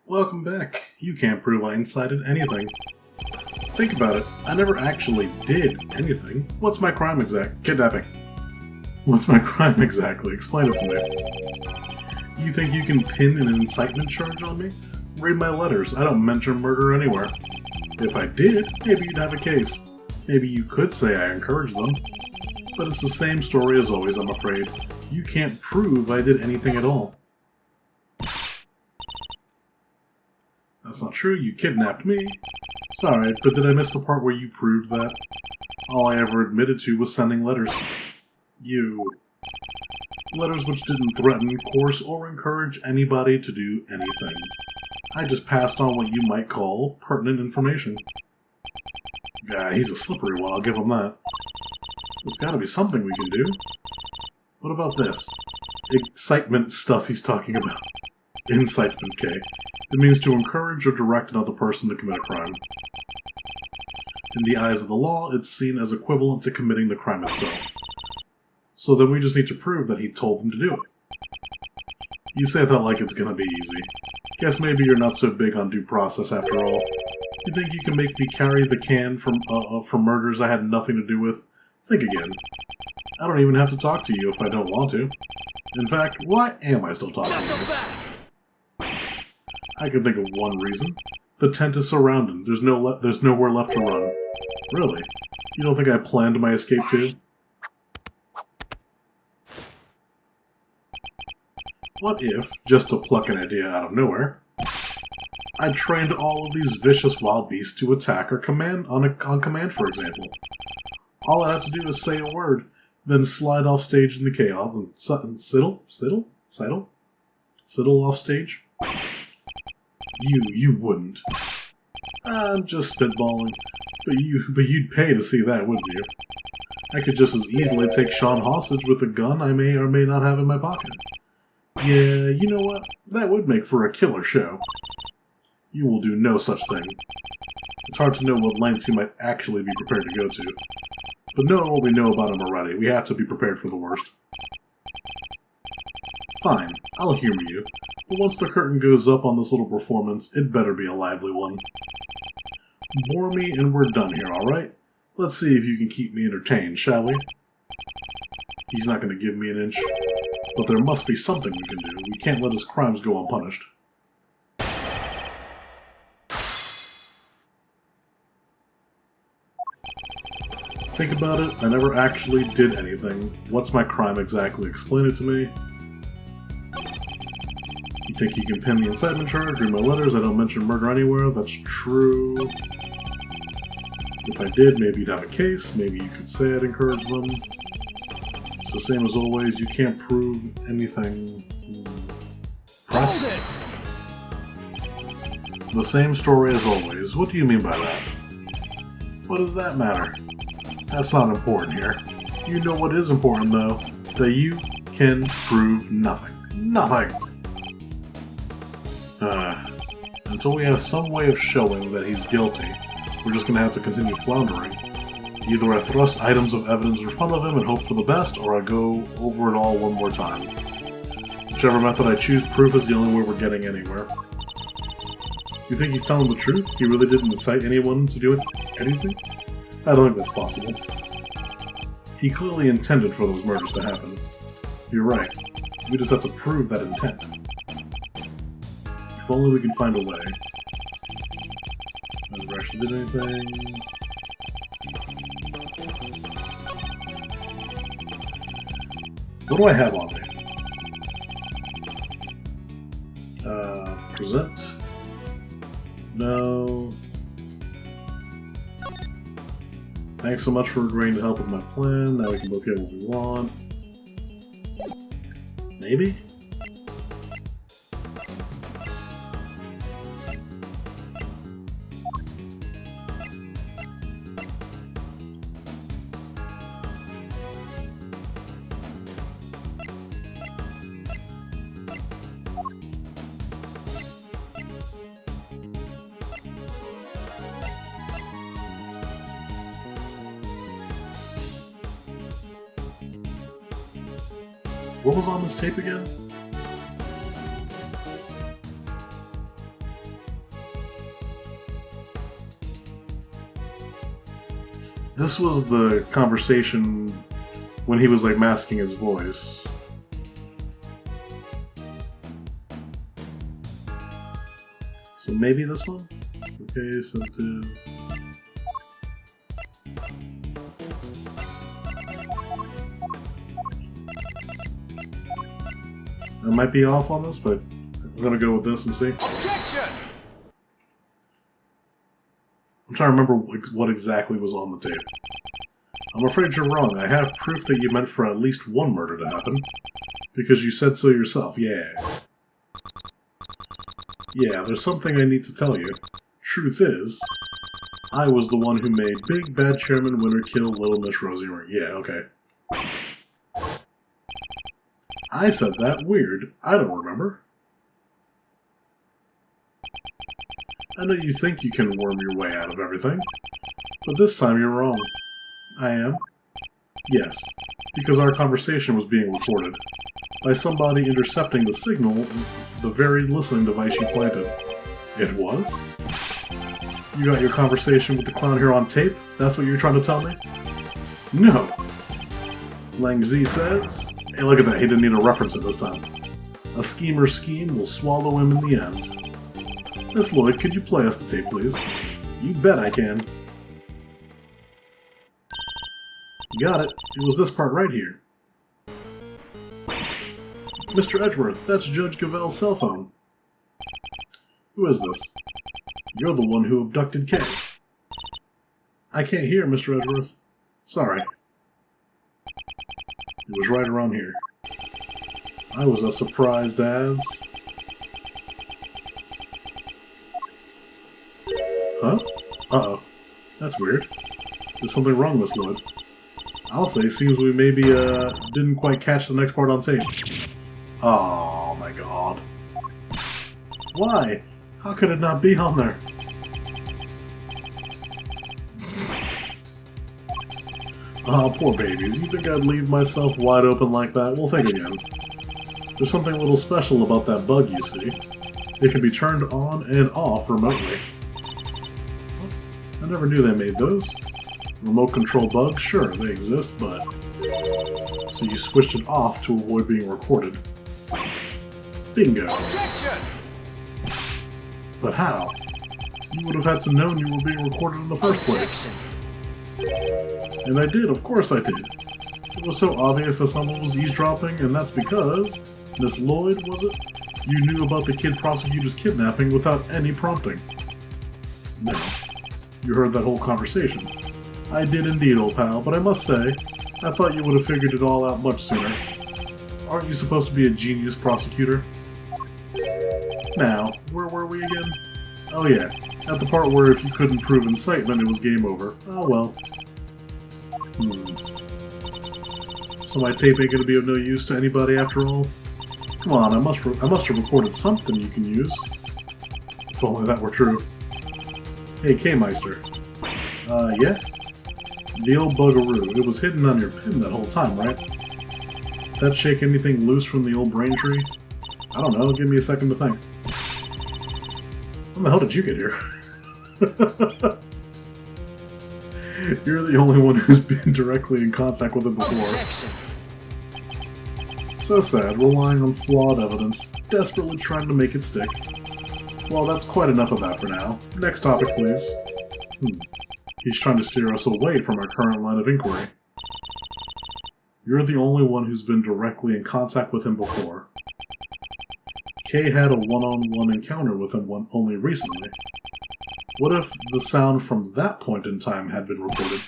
Welcome back. You can't prove I incited anything. Think about it. I never actually did anything. What's my crime Kidnapping. What's my crime exactly? Explain it to me. You think you can pin an incitement charge on me? Read my letters. I don't mention murder anywhere. If I did, maybe you'd have a case. Maybe you could say I encouraged them. But it's the same story as always, I'm afraid. You can't prove I did anything at all. That's not true, you kidnapped me. Sorry, but did I miss the part where you proved that? All I ever admitted to was sending letters. Letters which didn't threaten, coerce, or encourage anybody to do anything. I just passed on what you might call pertinent information. Yeah, he's a slippery one, I'll give him that. There's gotta be something we can do. What about this? Excitement stuff he's talking about. Incitement, K. It means to encourage or direct another person to commit a crime. In the eyes of the law, it's seen as equivalent to committing the crime itself. So then we just need to prove that he told them to do it. You say that like it's gonna be easy. Guess maybe you're not so big on due process after all. You think you can make me carry the can for murders I had nothing to do with? Think again. I don't even have to talk to you if I don't want to. In fact, why am I still talking to you? I can think of one reason. The tent is surrounded. There's nowhere left to run. Really? You don't think I planned my escape too? What if, just to pluck an idea out of nowhere, I trained all of these vicious wild beasts to attack or on command, for example? All I have to do is say a word, then slide off stage in the chaos and sidle off stage. You wouldn't. I'm just spitballing, but you'd pay to see that, wouldn't you? I could just as easily take Sean hostage with a gun I may or may not have in my pocket. Yeah, you know what? That would make for a killer show. You will do no such thing. It's hard to know what lengths he might actually be prepared to go to. But knowing what we know about him already, we have to be prepared for the worst. Fine, I'll humor you. But once the curtain goes up on this little performance, it better be a lively one. Bore me and we're done here, alright? Let's see if you can keep me entertained, shall we? He's not going to give me an inch. But there must be something we can do. We can't let his crimes go unpunished. Think about it, I never actually did anything. What's my crime exactly? Explain it to me. You think you can pin the incitement charge? Read my letters, I don't mention murder anywhere. That's true. If I did, maybe you'd have a case. Maybe you could say I'd encourage them. It's the same as always, you can't prove anything. Press? The same story as always. What do you mean by that? What does that matter? That's not important here. You know what is important, though. That you can prove nothing. Nothing! Until we have some way of showing that he's guilty, we're just gonna have to continue floundering. Either I thrust items of evidence in front of him and hope for the best, or I go over it all one more time. Whichever method I choose, proof is the only way we're getting anywhere. You think he's telling the truth? He really didn't incite anyone to do anything? I don't think that's possible. He clearly intended for those murders to happen. You're right. We just have to prove that intent. If only we can find a way. I never actually did anything. What do I have on me? Present? No. Thanks so much for agreeing to help with my plan. Now we can both get what we want. Maybe? What was on this tape again? This was the conversation when he was like masking his voice. So maybe this one? Okay, sensitive. I might be off on this, but I'm gonna go with this and see. Objection! I'm trying to remember what exactly was on the tape. I'm afraid you're wrong. I have proof that you meant for at least one murder to happen. Because you said so yourself, yeah. Yeah, there's something I need to tell you. Truth is, I was the one who made Big Bad Chairman Winter kill Little Miss Rosie Ring. Yeah, okay. I said that? Weird. I don't remember. I know you think you can worm your way out of everything, but this time you're wrong. I am? Yes, because our conversation was being recorded by somebody intercepting the signal of the very listening device you planted. It was? You got your conversation with the clown here on tape? That's what you're trying to tell me? No. Lang Z says... Hey, look at that, he didn't need a reference at this time. A schemer's scheme will swallow him in the end. Miss Lloyd, could you play us the tape, please? You bet I can. Got it. It was this part right here. Mr. Edgeworth, that's Judge Gavel's cell phone. Who is this? You're the one who abducted Kay. I can't hear, Mr. Edgeworth. Sorry. It was right around here. I was as surprised as... Huh? Uh-oh. That's weird. There's something wrong, Miss Lloyd. I'll say, seems we maybe, didn't quite catch the next part on tape. Oh my god. Why? How could it not be on there? Ah, poor babies. You think I'd leave myself wide open like that? Well, think again. There's something a little special about that bug, you see. It can be turned on and off remotely. I never knew they made those. Remote control bugs? Sure, they exist, but... So you switched it off to avoid being recorded. Bingo. Objection! But how? You would have had to know you were being recorded in the first place. And I did, of course I did. It was so obvious that someone was eavesdropping, and that's because, Miss Lloyd, was it? You knew about the kid prosecutor's kidnapping without any prompting. No. You heard that whole conversation. I did indeed, old pal, but I must say, I thought you would have figured it all out much sooner. Aren't you supposed to be a genius prosecutor? Now, where were we again? Oh yeah, at the part where if you couldn't prove incitement, it was game over. Oh well. So my tape ain't gonna be of no use to anybody after all? Come on, I must have recorded something you can use. If only that were true. Hey, K-Meister. Yeah? The old bugaroo. It was hidden on your pin that whole time, right? That shake anything loose from the old brain tree? I don't know, give me a second to think. When the hell did you get here? You're the only one who's been directly in contact with it before. So sad, relying on flawed evidence, desperately trying to make it stick. Well, that's quite enough of that for now. Next topic, please. He's trying to steer us away from our current line of inquiry. You're the only one who's been directly in contact with him before. Kay had a one-on-one encounter with him only recently. What if the sound from that point in time had been recorded?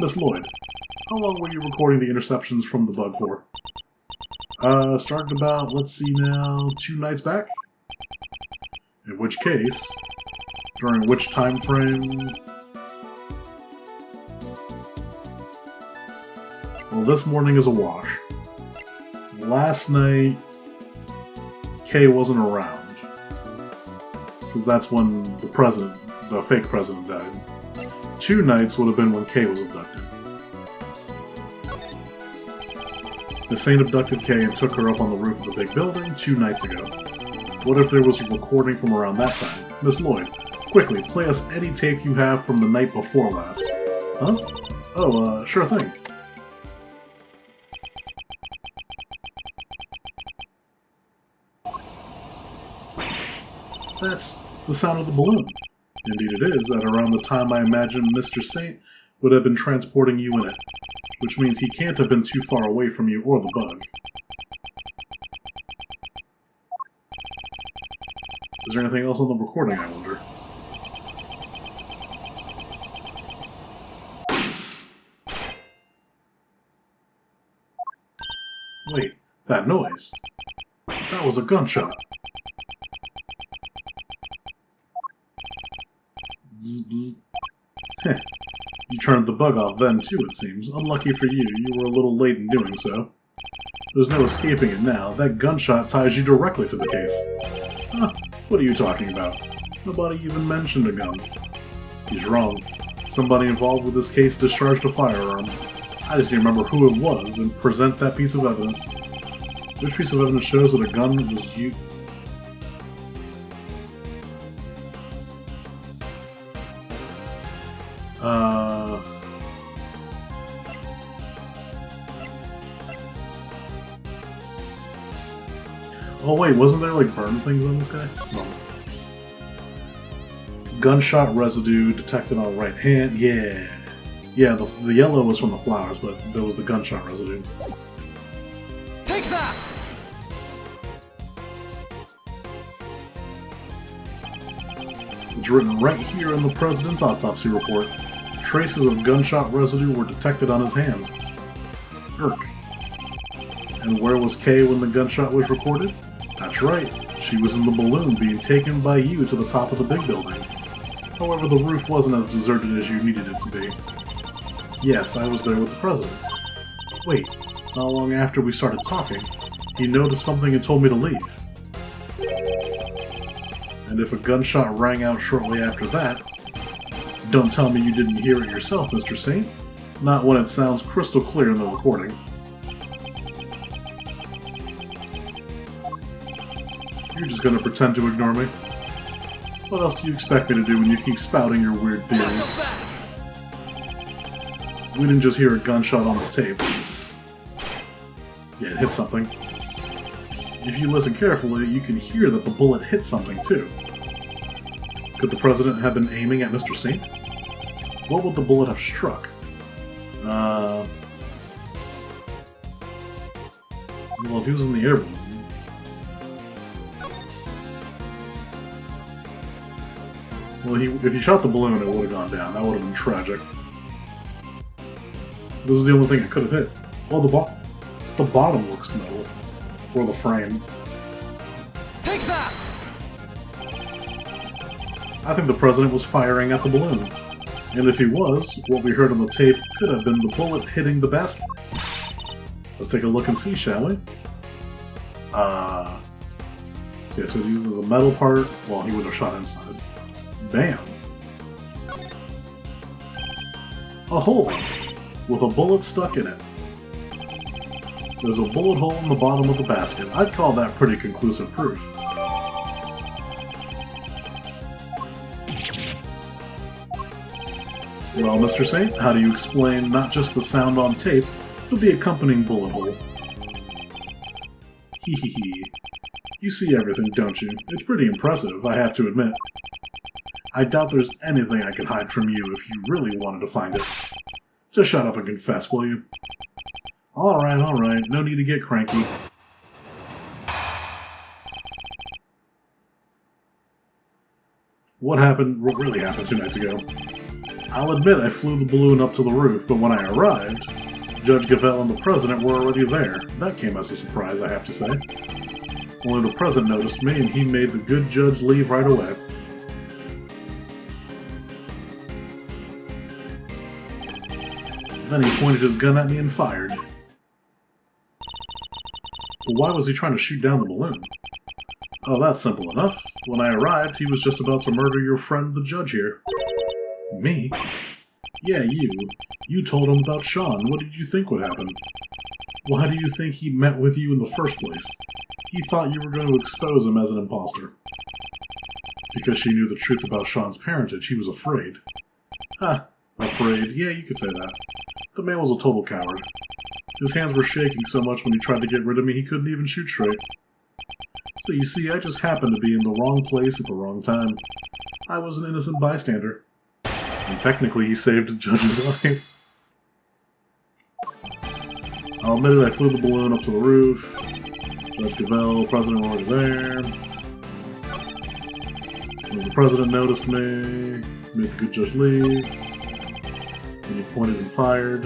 Miss Lloyd, how long were you recording the interceptions from the bug for? Started about, let's see now, 2 nights back? In which case, during which time frame... Well, this morning is a wash. Last night, Kay wasn't around. Because that's when the fake president died. 2 nights would have been when Kay was abducted. The Saint abducted Kay and took her up on the roof of the big building 2 nights ago. What if there was a recording from around that time? Miss Lloyd, quickly, play us any tape you have from the night before last. Huh? Oh, sure thing. That's the sound of the balloon. Indeed it is, at around the time I imagine Mr. Saint would have been transporting you in it, which means he can't have been too far away from you or the bug. Is there anything else on the recording, I wonder? Wait, that noise. That was a gunshot. Bzz, bzz. Heh. You turned the bug off then, too, it seems. Unlucky for you, you were a little late in doing so. There's no escaping it now. That gunshot ties you directly to the case. Huh, what are you talking about? Nobody even mentioned a gun. He's wrong. Somebody involved with this case discharged a firearm. I just need to remember who it was and present that piece of evidence. Which piece of evidence shows that a gun was used? Oh wait, wasn't there like burn things on this guy? No. Gunshot residue detected on right hand. Yeah. Yeah, the yellow was from the flowers, but there was the gunshot residue. Take that! It's written right here in the President's autopsy report. Traces of gunshot residue were detected on his hand. Irk. And where was Kay when the gunshot was recorded? That's right. She was in the balloon being taken by you to the top of the big building. However, the roof wasn't as deserted as you needed it to be. Yes, I was there with the President. Wait, not long after we started talking, he noticed something and told me to leave. And if a gunshot rang out shortly after that, don't tell me you didn't hear it yourself, Mr. Saint. Not when it sounds crystal clear in the recording. You're just gonna pretend to ignore me? What else do you expect me to do when you keep spouting your weird theories? We didn't just hear a gunshot on the tape. Yeah, it hit something. If you listen carefully, you can hear that the bullet hit something too. Could the President have been aiming at Mr. Saint? What would the bullet have struck? Well, if he was in the air balloon. Well, if he shot the balloon, it would have gone down. That would have been tragic. This is the only thing it could have hit. Well, the bottom looks metal. Or the frame. Take that! I think the President was firing at the balloon. And if he was, what we heard on the tape could have been the bullet hitting the basket. Let's take a look and see, shall we? Yeah, so either the metal part, well, he would have shot inside. Bam! A hole! With a bullet stuck in it. There's a bullet hole in the bottom of the basket. I'd call that pretty conclusive proof. Well, Mr. Saint, how do you explain not just the sound on tape, but the accompanying bullet hole? Hee hee hee. You see everything, don't you? It's pretty impressive, I have to admit. I doubt there's anything I could hide from you if you really wanted to find it. Just shut up and confess, will you? Alright, no need to get cranky. What really happened 2 nights ago? I'll admit I flew the balloon up to the roof, but when I arrived, Judge Gavelle and the President were already there. That came as a surprise, I have to say. Only the President noticed me, and he made the good judge leave right away. Then he pointed his gun at me and fired. But why was he trying to shoot down the balloon? Oh, that's simple enough. When I arrived, he was just about to murder your friend, the judge here. Me? Yeah, you. You told him about Sean. What did you think would happen? Why do you think he met with you in the first place? He thought you were going to expose him as an imposter. Because she knew the truth about Sean's parentage, he was afraid. Ha, afraid. Yeah, you could say that. The man was a total coward. His hands were shaking so much when he tried to get rid of me he couldn't even shoot straight. So you see, I just happened to be in the wrong place at the wrong time. I was an innocent bystander. And technically he saved the judge's life. I'll admit it, I flew the balloon up to the roof. Judge Cavell, President were already there. When the President noticed me, made the good judge leave. Then he pointed and fired.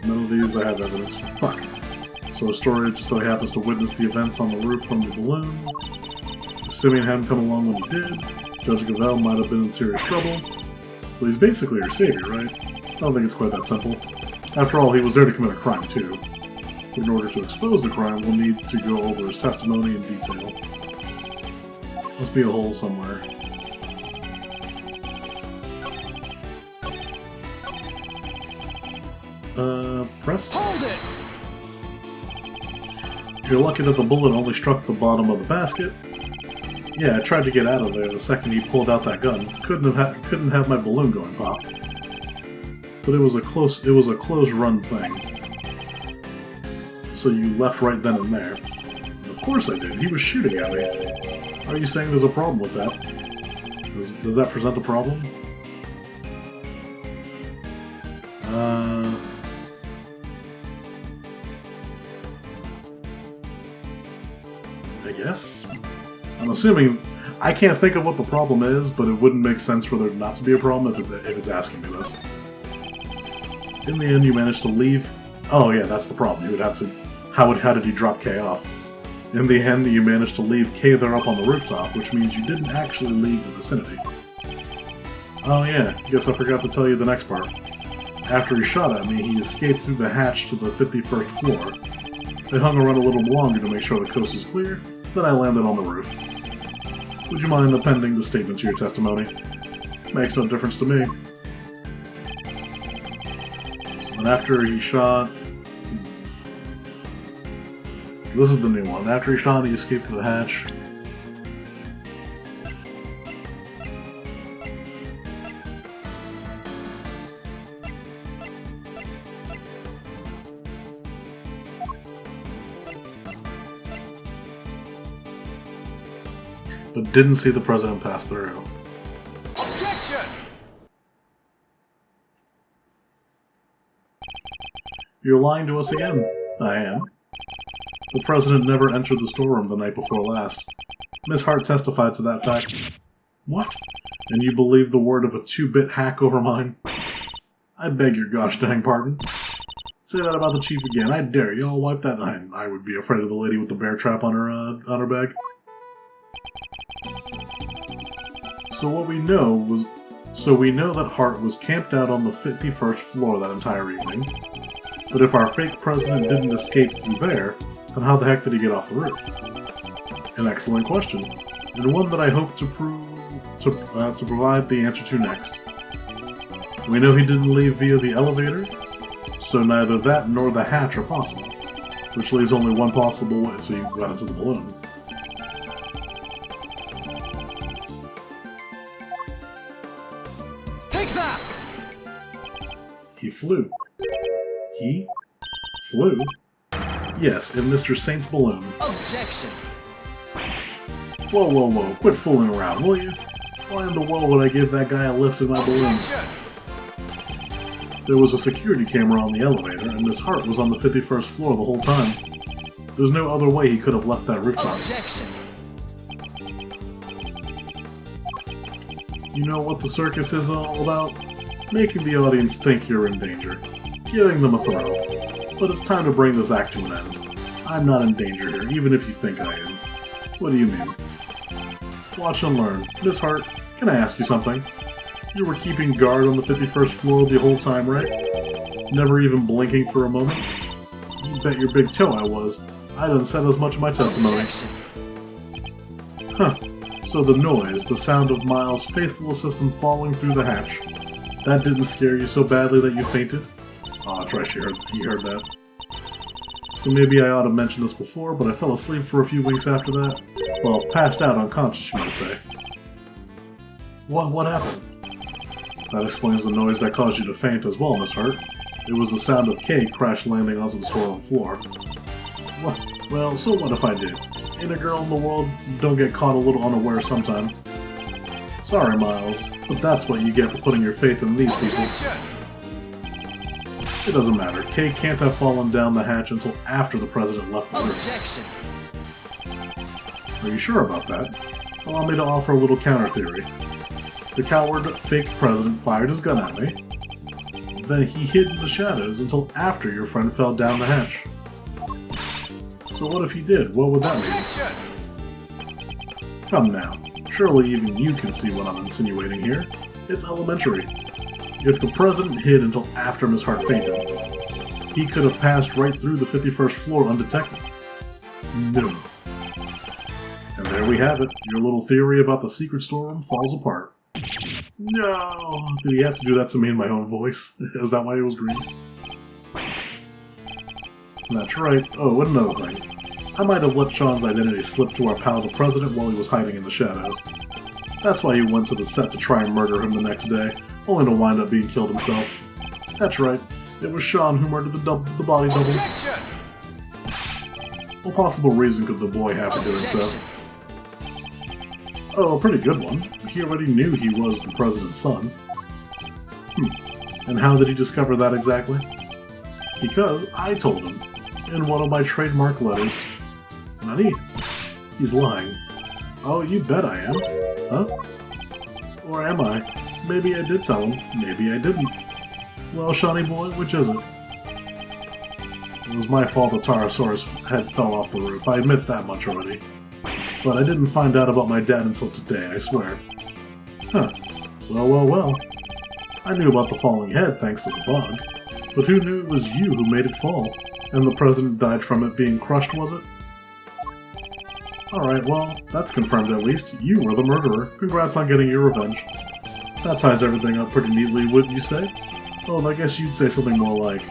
None of these I have evidence for. Fuck. So a story just so he happens to witness the events on the roof from the balloon. If Simeon hadn't come along when he did, Judge Cavell might have been in serious trouble. So he's basically our savior, right? I don't think it's quite that simple. After all, he was there to commit a crime too. In order to expose the crime, we'll need to go over his testimony in detail. Must be a hole somewhere. Press? Hold it! You're lucky that the bullet only struck the bottom of the basket. Yeah, I tried to get out of there the second he pulled out that gun. Couldn't have my balloon going pop. But it was a close run thing. So you left right then and there. Of course I did. He was shooting at me. Are you saying there's a problem with that? Does that present a problem? I guess? I'm assuming... I can't think of what the problem is, but it wouldn't make sense for there not to be a problem if it's asking me this. In the end, you managed to leave... Oh yeah, that's the problem. You would have to... How did you drop K off? In the end, you managed to leave K there up on the rooftop, which means you didn't actually leave the vicinity. Oh yeah, guess I forgot to tell you the next part. After he shot at me, he escaped through the hatch to the 51st floor. I hung around a little longer to make sure the coast is clear, then I landed on the roof. Would you mind appending the statement to your testimony? Makes no difference to me. So then after he shot... This is the new one. After he shot, he escaped through the hatch. But didn't see the president pass through. Objection! You're lying to us again. I am. The president never entered the storeroom the night before last. Miss Hart testified to that fact. What? And you believe the word of a 2-bit hack over mine? I beg your gosh dang pardon. Say that about the chief again. I dare you. I'll wipe that. I would be afraid of the lady with the bear trap on her bag. So we know that Hart was camped out on the 51st floor that entire evening. But if our fake president didn't escape through there, then how the heck did he get off the roof? An excellent question, and one that I hope to provide the answer to next. We know he didn't leave via the elevator, so neither that nor the hatch are possible, which leaves only one possible way, so you got into the balloon. Take that! He flew. He flew? Yes, in Mr. Saint's balloon. Objection! Whoa, whoa, whoa, quit fooling around, will you? Why in the world would I give that guy a lift in my balloon? Objection! There was a security camera on the elevator, and Miss Hart was on the 51st floor the whole time. There's no other way he could have left that rooftop. Objection! You know what the circus is all about? Making the audience think you're in danger. Giving them a thrill. But it's time to bring this act to an end. I'm not in danger here, even if you think I am. What do you mean? Watch and learn. Miss Hart, can I ask you something? You were keeping guard on the 51st floor the whole time, right? Never even blinking for a moment? You bet your big toe I was. I done said as much in my testimony. Objection! Huh. So the noise, the sound of Miles' faithful assistant falling through the hatch, that didn't scare you so badly that you fainted? Aw, Trish, he heard that. So maybe I ought to mention this before, but I fell asleep for a few weeks after that. Well, passed out unconscious, you might say. What happened? That explains the noise that caused you to faint as well, Miss Hart. It was the sound of Kay crash landing onto the storeroom floor. Well, so what if I did? Ain't a girl in the world don't get caught a little unaware sometime. Sorry, Miles, but that's what you get for putting your faith in these people. It doesn't matter. Kay can't have fallen down the hatch until after the president left the room. Are you sure about that? Allow me to offer a little counter-theory. The coward, fake president fired his gun at me. Then he hid in the shadows until after your friend fell down the hatch. So what if he did? What would that mean? Come now. Surely even you can see what I'm insinuating here. It's elementary. If the president hid until after Miss Hart fainted, he could have passed right through the 51st floor undetected. No. And there we have it. Your little theory about the secret storeroom falls apart. No! Did he have to do that to me in my own voice? Is that why it was green? That's right. Oh, and another thing. I might have let Sean's identity slip to our pal the president while he was hiding in the shadow. That's why he went to the set to try and murder him the next day, only to wind up being killed himself. That's right. It was Sean who murdered the body double. What possible reason could the boy have for doing so? Oh, a pretty good one. He already knew he was the president's son. And how did he discover that exactly? Because I told him, in one of my trademark letters. Nani? He's lying. Oh, you bet I am. Huh? Or am I? Maybe I did tell him, maybe I didn't. Well, Shawnee boy, which is it? It was my fault the Pterosaurus head fell off the roof, I admit that much already. But I didn't find out about my dad until today, I swear. Huh. Well. I knew about the falling head thanks to the bug. But who knew it was you who made it fall? And the president died from it being crushed, was it? Alright, well, that's confirmed at least. You were the murderer. Congrats on getting your revenge. That ties everything up pretty neatly, wouldn't you say? Well, I guess you'd say something more like,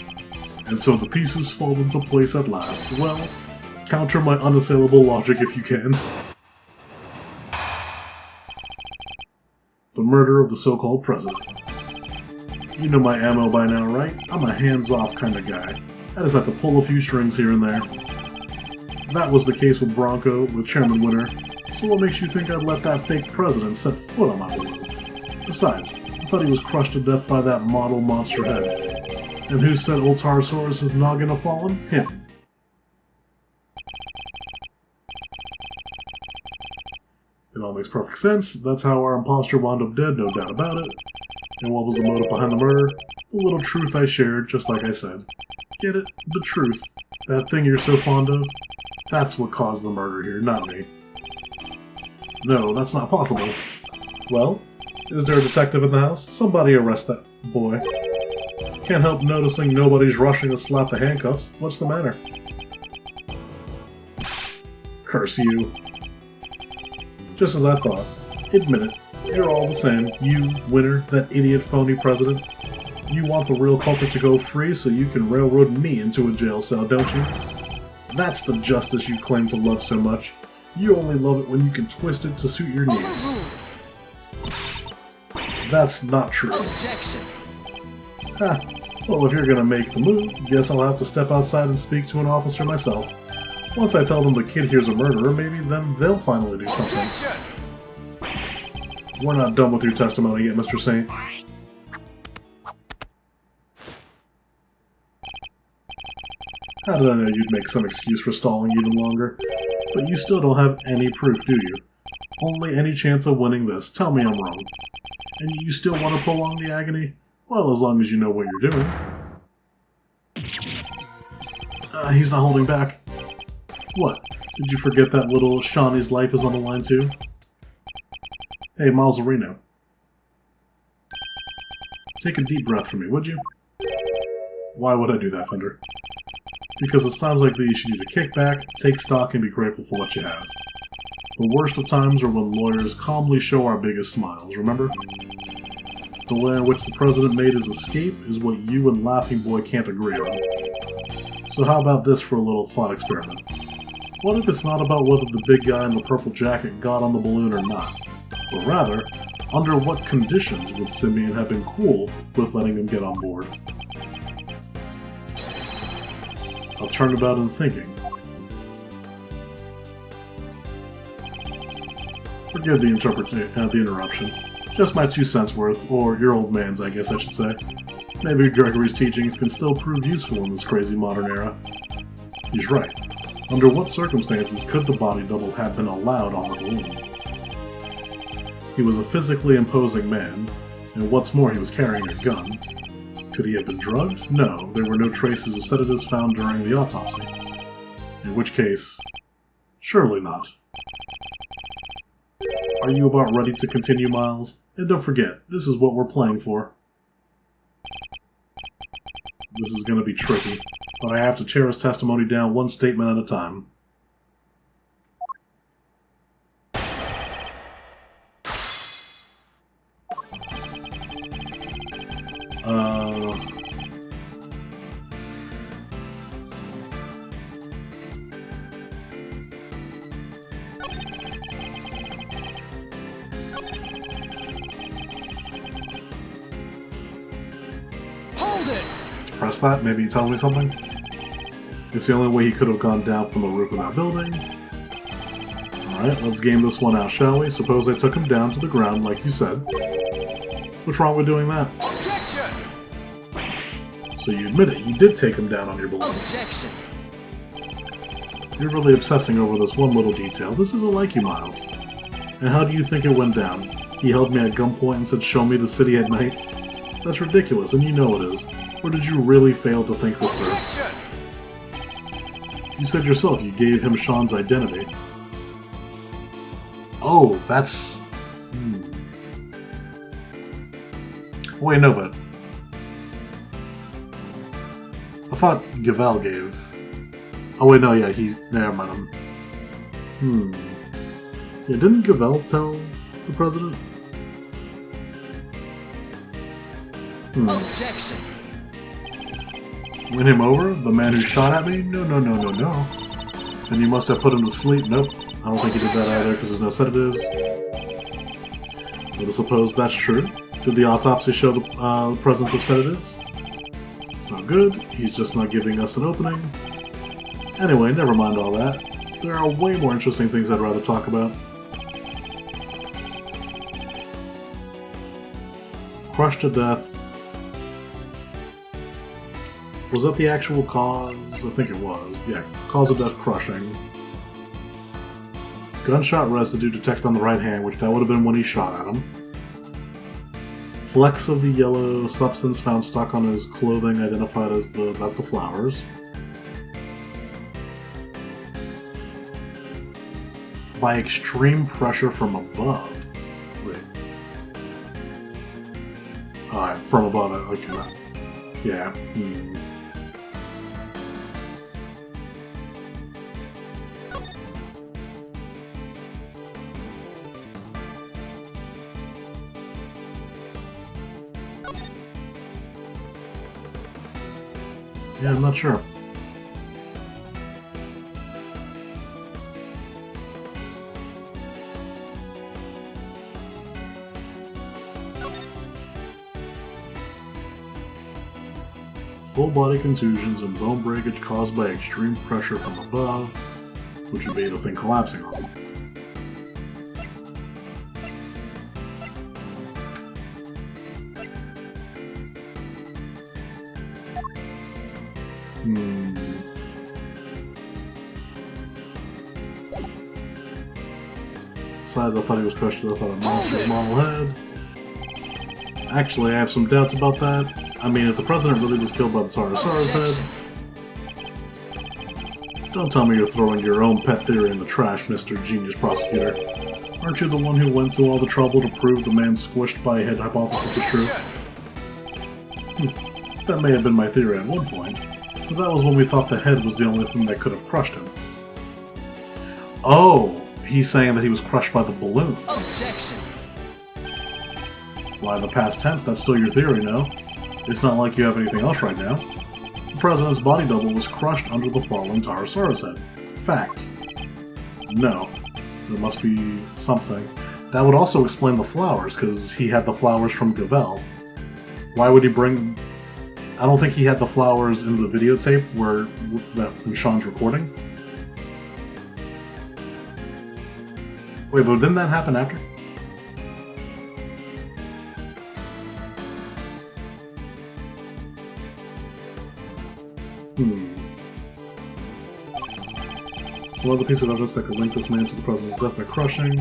and so the pieces fall into place at last. Well, counter my unassailable logic if you can. The murder of the so-called president. You know my ammo by now, right? I'm a hands-off kind of guy. I just have to pull a few strings here and there. That was the case with Bronco, with Chairman Winter, so what makes you think I'd let that fake president set foot on my world? Besides, I thought he was crushed to death by that model monster head. And who said old Pterosaurus' noggin have fallen? Him. It all makes perfect sense. That's how our imposter wound up dead, no doubt about it. And what was the motive behind the murder? The little truth I shared, just like I said. Get it? The truth. That thing you're so fond of? That's what caused the murder here, not me. No, that's not possible. Well, is there a detective in the house? Somebody arrest that boy. Can't help noticing nobody's rushing to slap the handcuffs. What's the matter? Curse you. Just as I thought. Admit it. You're all the same. You, Winter, that idiot phony president. You want the real culprit to go free so you can railroad me into a jail cell, don't you? That's the justice you claim to love so much. You only love it when you can twist it to suit your needs. That's not true. Ha! Well, if you're gonna make the move, guess I'll have to step outside and speak to an officer myself. Once I tell them the kid here's a murderer, maybe then they'll finally do something. We're not done with your testimony yet, Mr. Saint. How did I know you'd make some excuse for stalling even longer? But you still don't have any proof, do you? Only any chance of winning this. Tell me I'm wrong. And you still want to prolong the agony? Well, as long as you know what you're doing. He's not holding back. What? Did you forget that little Shawnee's life is on the line too? Hey, Malzarino. Take a deep breath for me, would you? Why would I do that, Fender? Because it's times like these you need to kick back, take stock, and be grateful for what you have. The worst of times are when lawyers calmly show our biggest smiles, remember? The way in which the president made his escape is what you and Laughing Boy can't agree on. So how about this for a little thought experiment? What if it's not about whether the big guy in the purple jacket got on the balloon or not, but rather, under what conditions would Simeon have been cool with letting him get on board? I'll turn about in thinking. Forgive the interruption. Just my 2 cents worth, or your old man's, I guess I should say. Maybe Gregory's teachings can still prove useful in this crazy modern era. He's right. Under what circumstances could the body double have been allowed on the balloon? He was a physically imposing man, and what's more, he was carrying a gun. Could he have been drugged? No, there were no traces of sedatives found during the autopsy. In which case, surely not. Are you about ready to continue, Miles? And don't forget, this is what we're playing for. This is gonna be tricky, but I have to tear his testimony down one statement at a time. Hold it! Press that, maybe he tells me something? It's the only way he could have gone down from the roof of that building. Alright, let's game this one out, shall we? Suppose I took him down to the ground, like you said. What's wrong with doing that? Objection! So you admit it, you did take him down on your balloon. Objection! You're really obsessing over this one little detail. This isn't like you, Miles. And how do you think it went down? He held me at gunpoint and said, "Show me the city at night"? That's ridiculous, and you know it is. Or did you really fail to think this through? Objection! You said yourself you gave him Sean's identity. Oh, that's... Wait, no, but... I thought Gavel gave... Oh wait, no, yeah, he's... Never mind him. Yeah, didn't Gavel tell the president? Objection! Win him over? The man who shot at me? No, no, no, no, no. Then you must have put him to sleep. Nope. I don't think he did that either because there's no sedatives. But I suppose that's true. Did the autopsy show the presence of sedatives? It's not good. He's just not giving us an opening. Anyway, never mind all that. There are way more interesting things I'd rather talk about. Crushed to death. Was that the actual cause? I think it was. Yeah, cause of death, crushing. Gunshot residue detected on the right hand, which that would have been when he shot at him. Flecks of the yellow substance found stuck on his clothing identified as that's the flowers. By extreme pressure from above. Wait. Alright, from above it. Okay. Yeah. Yeah, I'm not sure. Full body contusions and bone breakage caused by extreme pressure from above, which would be the thing collapsing on him. Besides, I thought he was crushed to death by the monster's model head. Actually, I have some doubts about that. I mean, if the president really was killed by the Tarasaurus head... Don't tell me you're throwing your own pet theory in the trash, Mr. Genius Prosecutor. Aren't you the one who went to all the trouble to prove the man squished by a head hypothesis is true? That may have been my theory at one point, but that was when we thought the head was the only thing that could have crushed him. Oh! He's saying that he was crushed by the balloon. Objection! Why, in the past tense, that's still your theory, no? It's not like you have anything else right now. president's body double was crushed under the falling Taurosaurus head. Fact. No. There must be something. That would also explain the flowers, because he had the flowers from Gavel. Why would he bring... I don't think he had the flowers in the videotape in Sean's recording. Wait, but didn't that happen after? Some other piece of evidence that could link this man to the president's death by crushing.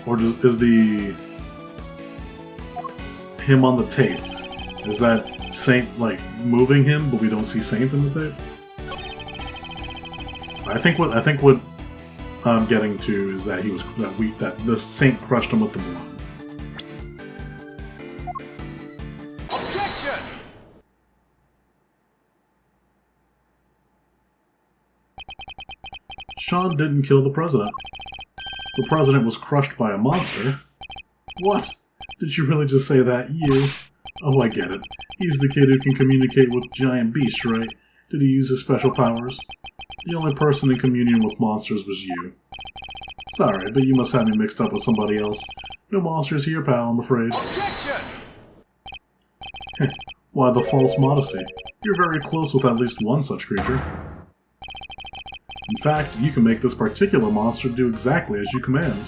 Or is the him on the tape? Is that Saint like moving him, but we don't see Saint in the tape? I think what I'm getting to is that that the Saint crushed him with the balloon. Objection! Sean didn't kill the president. The president was crushed by a monster. What? Did you really just say that? You? Oh, I get it. He's the kid who can communicate with giant beasts, right? Did he use his special powers? The only person in communion with monsters was you. Sorry, but you must have me mixed up with somebody else. No monsters here, pal, I'm afraid. Objection! Why the false modesty? You're very close with at least one such creature. In fact, you can make this particular monster do exactly as you command.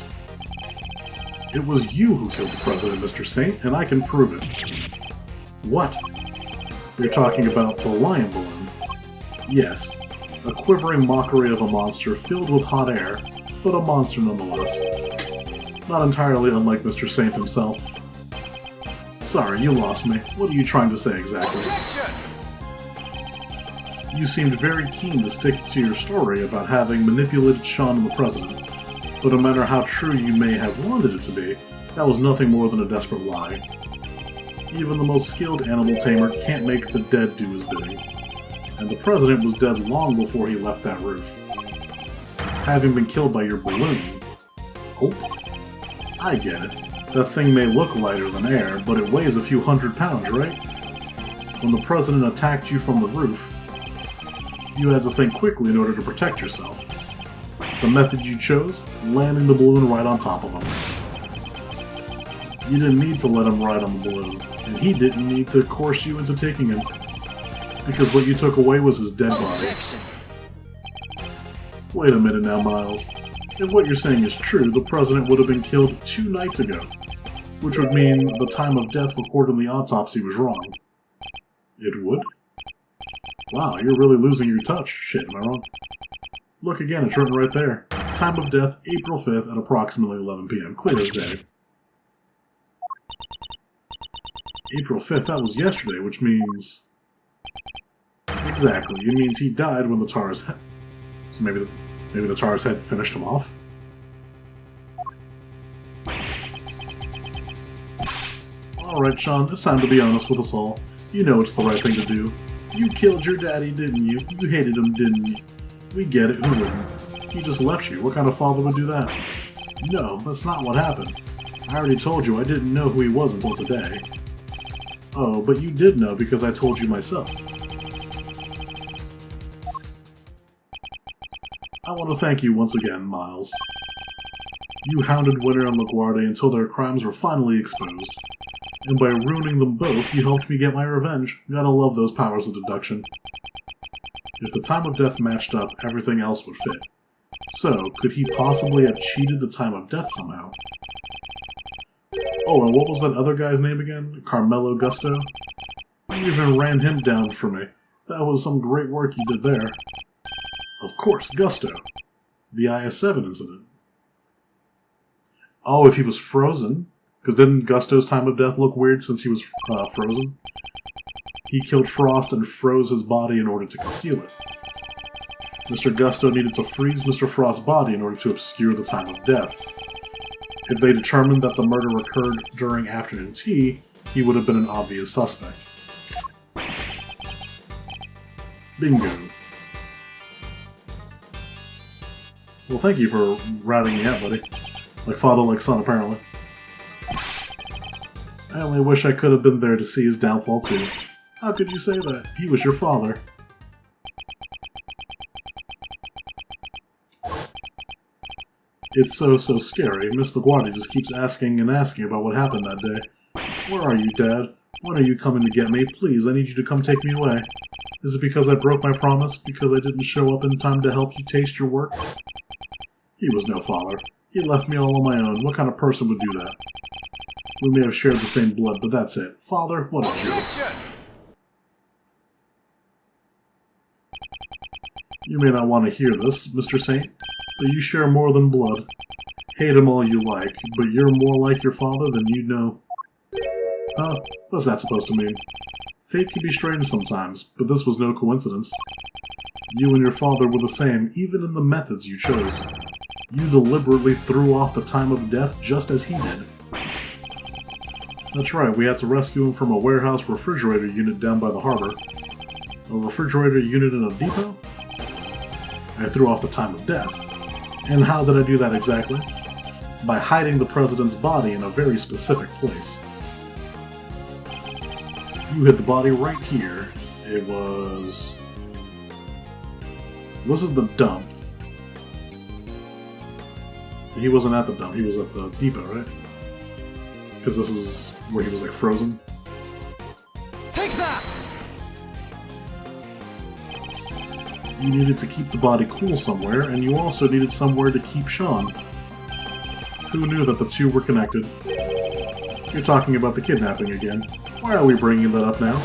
It was you who killed the president, Mr. Saint, and I can prove it. What? You're talking about the lion balloon? Yes. A quivering mockery of a monster filled with hot air, but a monster nonetheless. Not entirely unlike Mr. Saint himself. Sorry, you lost me. What are you trying to say exactly? Objection! You seemed very keen to stick to your story about having manipulated Sean and the president, but no matter how true you may have wanted it to be, that was nothing more than a desperate lie. Even the most skilled animal tamer can't make the dead do his bidding, and the president was dead long before he left that roof. Having been killed by your balloon... Oh, I get it. That thing may look lighter than air, but it weighs a few 100 pounds, right? When the president attacked you from the roof, you had to think quickly in order to protect yourself. The method you chose? Landing the balloon right on top of him. You didn't need to let him ride on the balloon, and he didn't need to coerce you into taking him, because what you took away was his dead body. Objection! Wait a minute now, Miles. If what you're saying is true, the president would have been killed 2 nights ago, which would mean the time of death recorded in the autopsy was wrong. It would? Wow, you're really losing your touch. Shit, am I wrong? Look again, it's written right there. Time of death, April 5th at approximately 11 p.m. Clear as day. April 5th, that was yesterday, which means... Exactly, it means he died when the Taurus head... So maybe the Taurus head finished him off? Alright, Sean, it's time to be honest with us all. You know it's the right thing to do. You killed your daddy, didn't you? You hated him, didn't you? We get it, who wouldn't? He just left you. What kind of father would do that? No, that's not what happened. I already told you I didn't know who he was until today. Oh, but you did know because I told you myself. I want to thank you once again, Miles. You hounded Winter and LaGuardia until their crimes were finally exposed. And by ruining them both, you helped me get my revenge. Gotta love those powers of deduction. If the time of death matched up, everything else would fit. So, could he possibly have cheated the time of death somehow? Oh, and what was that other guy's name again? Carmelo Gusto? You even ran him down for me. That was some great work you did there. Of course, Gusto. The IS-7 incident. Oh, if he was frozen? Because didn't Gusto's time of death look weird since he was frozen? He killed Frost and froze his body in order to conceal it. Mr. Gusto needed to freeze Mr. Frost's body in order to obscure the time of death. If they determined that the murder occurred during afternoon tea, he would have been an obvious suspect. Bingo. Well, thank you for ratting me out, buddy. Like father, like son, apparently. I only wish I could have been there to see his downfall too. How could you say that? He was your father. It's so scary. Miss LaGuardia just keeps asking and asking about what happened that day. Where are you, Dad? When are you coming to get me? Please, I need you to come take me away. Is it because I broke my promise? Because I didn't show up in time to help you taste your work? He was no father. He left me all on my own. What kind of person would do that? We may have shared the same blood, but that's it. Father, what a jerk. You may not want to hear this, Mr. Saint, but you share more than blood. Hate him all you like, but you're more like your father than you know. Huh? What's that supposed to mean? Fate can be strange sometimes, but this was no coincidence. You and your father were the same, even in the methods you chose. You deliberately threw off the time of death just as he did. That's right, we had to rescue him from a warehouse refrigerator unit down by the harbor. A refrigerator unit in a depot? I threw off the time of death. And how did I do that exactly? By hiding the president's body in a very specific place. You hid the body right here. It was... This is the dump. He wasn't at the dump, he was at the depot, right? Because this is where he was like frozen. Take that! You needed to keep the body cool somewhere, and you also needed somewhere to keep Sean. Who knew that the two were connected? You're talking about the kidnapping again. Why are we bringing that up now?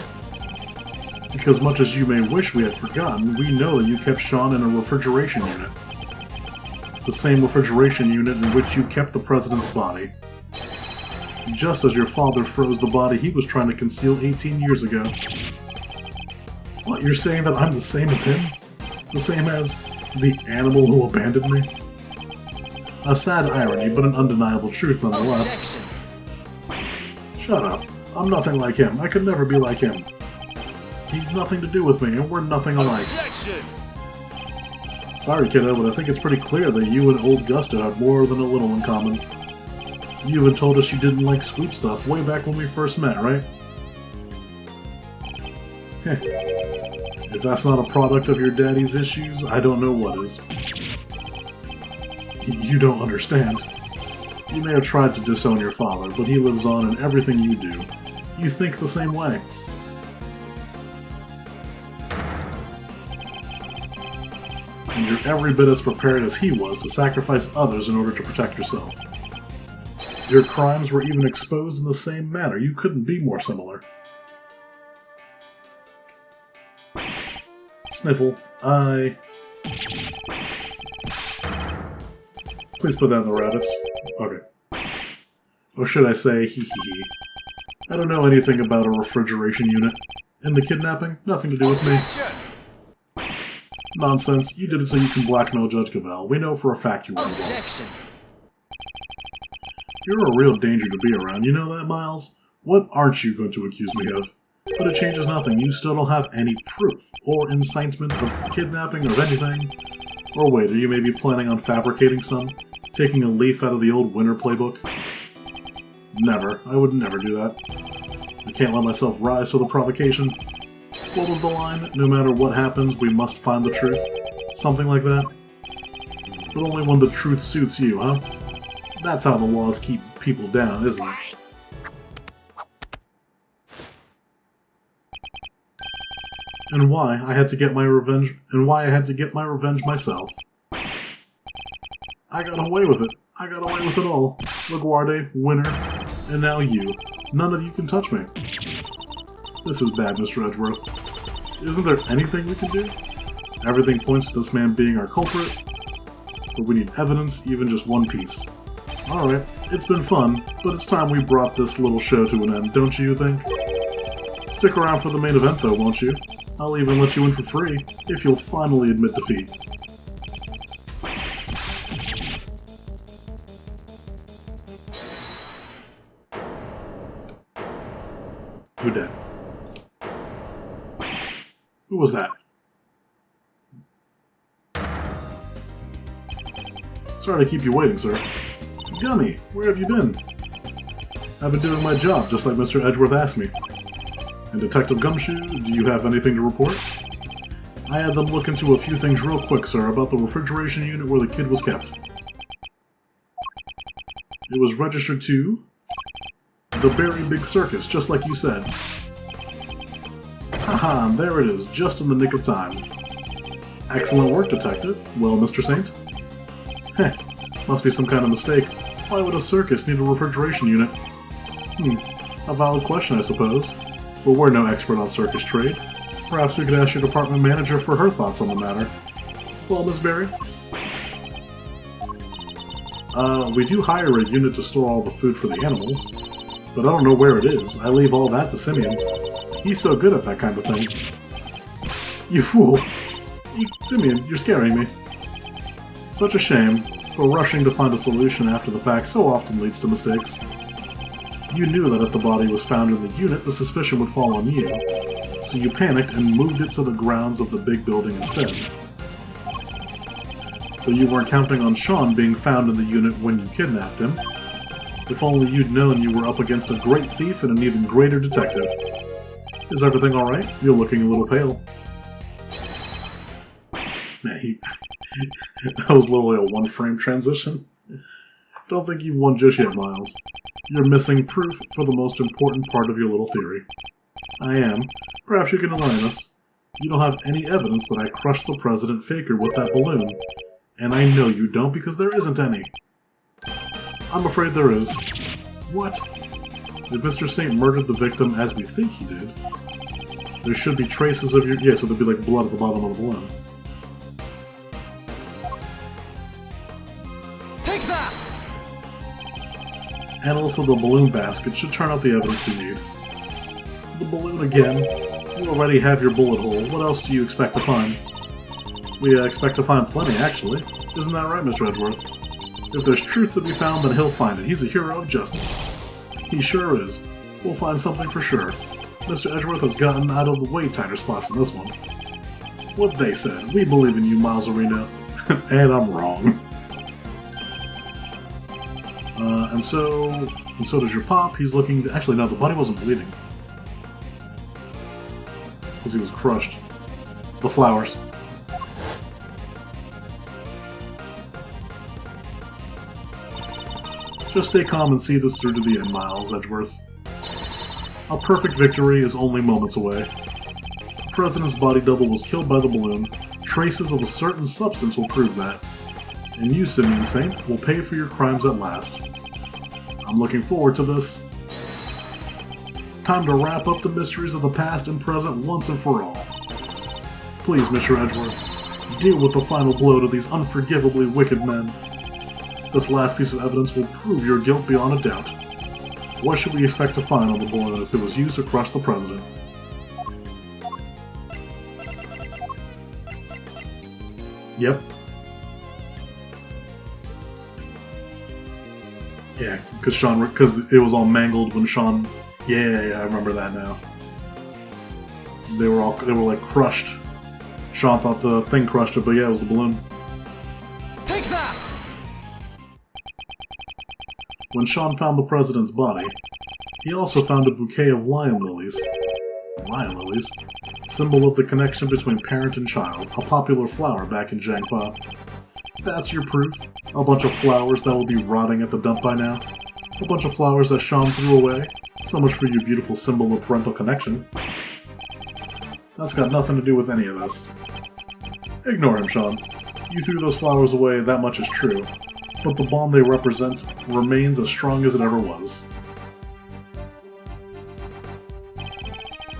Because much as you may wish we had forgotten, we know that you kept Sean in a refrigeration unit. The same refrigeration unit in which you kept the president's body. Just as your father froze the body he was trying to conceal 18 years ago. What, you're saying that I'm the same as him? The same as the animal who abandoned me? A sad irony, but an undeniable truth nonetheless. Shut up. I'm nothing like him. I could never be like him. He's nothing to do with me, and we're nothing alike. Sorry, kiddo, but I think it's pretty clear that you and old Gusto have more than a little in common. You even told us you didn't like sweet stuff way back when we first met, right? Heh. If that's not a product of your daddy's issues, I don't know what is. You don't understand. You may have tried to disown your father, but he lives on in everything you do. You think the same way. And you're every bit as prepared as he was to sacrifice others in order to protect yourself. Your crimes were even exposed in the same manner. You couldn't be more similar. Sniffle. Please put that in the rabbits. Okay. Or should I say, hee hee hee. I don't know anything about a refrigeration unit. And the kidnapping? Nothing to do with me. Nonsense. You did it so you can blackmail Judge Cavell. We know for a fact you were involved. You're a real danger to be around, you know that, Miles? What aren't you going to accuse me of? But it changes nothing. You still don't have any proof, or incitement of kidnapping of anything. Or wait, are you maybe planning on fabricating some? Taking a leaf out of the old Winter playbook? Never. I would never do that. I can't let myself rise to the provocation. What was the line? No matter what happens, we must find the truth? Something like that? But only when the truth suits you, huh? That's how the laws keep people down, isn't it? And why I had to get my revenge, myself. I got away with it. I got away with it all. LaGuardia, Winter, and now you. None of you can touch me. This is bad, Mr. Edgeworth. Isn't there anything we can do? Everything points to this man being our culprit, but we need evidence, even just one piece. Alright, it's been fun, but it's time we brought this little show to an end, don't you think? Stick around for the main event though, won't you? I'll even let you in for free, if you'll finally admit defeat. Who dead? Who was that? Sorry to keep you waiting, sir. Gummy, where have you been? I've been doing my job, just like Mr. Edgeworth asked me. And Detective Gumshoe, do you have anything to report? I had them look into a few things real quick, sir, about the refrigeration unit where the kid was kept. It was registered to the Berry Big Circus, just like you said. Haha, there it is, just in the nick of time. Excellent work, Detective. Well, Mr. Saint? Heh, must be some kind of mistake. Why would a circus need a refrigeration unit? A valid question, I suppose. But we're no expert on circus trade. Perhaps we could ask your department manager for her thoughts on the matter. Well, Miss Berry? We do hire a unit to store all the food for the animals, but I don't know where it is. I leave all that to Simeon. He's so good at that kind of thing. You fool! Simeon, you're scaring me. Such a shame, but rushing to find a solution after the fact so often leads to mistakes. You knew that if the body was found in the unit, the suspicion would fall on you, so you panicked and moved it to the grounds of the big building instead. But you weren't counting on Sean being found in the unit when you kidnapped him. If only you'd known you were up against a great thief and an even greater detective. Is everything alright? You're looking a little pale. Man, that was literally a one-frame transition. Don't think you've won just yet, Miles. You're missing proof for the most important part of your little theory. I am. Perhaps you can enlighten us. You don't have any evidence that I crushed the President Faker with that balloon. And I know you don't because there isn't any. I'm afraid there is. What? If Mr. Saint murdered the victim as we think he did, there should be traces of your... Yeah, so there'd be like blood at the bottom of the balloon. Take that! And also the balloon basket should turn out the evidence we need. The balloon again. You already have your bullet hole. What else do you expect to find? We expect to find plenty, actually. Isn't that right, Mr. Edgeworth? If there's truth to be found, then he'll find it. He's a hero of justice. He sure is. We'll find something for sure. Mr. Edgeworth has gotten out of the way tighter spots than this one. What they said. We believe in you, Miles Arena. And I'm wrong. And so does your pop. He's looking... Actually, no, the body wasn't bleeding. Because he was crushed. The flowers. Just stay calm and see this through to the end, Miles Edgeworth. A perfect victory is only moments away. The President's body double was killed by the balloon. Traces of a certain substance will prove that. And you, Simeon Saint, will pay for your crimes at last. I'm looking forward to this. Time to wrap up the mysteries of the past and present once and for all. Please, Mr. Edgeworth, deal with the final blow to these unforgivably wicked men. This last piece of evidence will prove your guilt beyond a doubt. What should we expect to find on the balloon if it was used to crush the President? Yep. Yeah, because it was all mangled when Sean... Yeah, I remember that now. They were like crushed. Sean thought the thing crushed it, but yeah, it was the balloon. Take that! When Sean found the President's body, he also found a bouquet of lion lilies. Lion lilies? Symbol of the connection between parent and child, a popular flower back in Jiangfa. That's your proof? A bunch of flowers that will be rotting at the dump by now? A bunch of flowers that Sean threw away? So much for your beautiful symbol of parental connection. That's got nothing to do with any of this. Ignore him, Sean. You threw those flowers away, that much is true. But the bond they represent remains as strong as it ever was.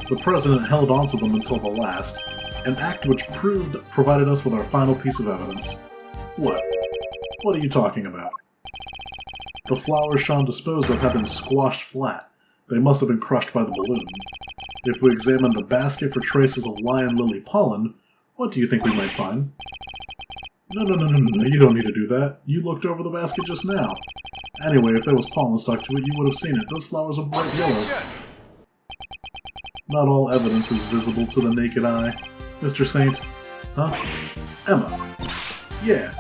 The President held onto them until the last, an act which provided us with our final piece of evidence. What? What are you talking about? The flowers Sean disposed of had been squashed flat. They must have been crushed by the balloon. If we examine the basket for traces of lion lily pollen, what do you think we might find? No, you don't need to do that. You looked over the basket just now. Anyway, if there was pollen stuck to it, you would have seen it. Those flowers are bright yellow. Not all evidence is visible to the naked eye. Mr. Saint? Huh? Emma? Yeah.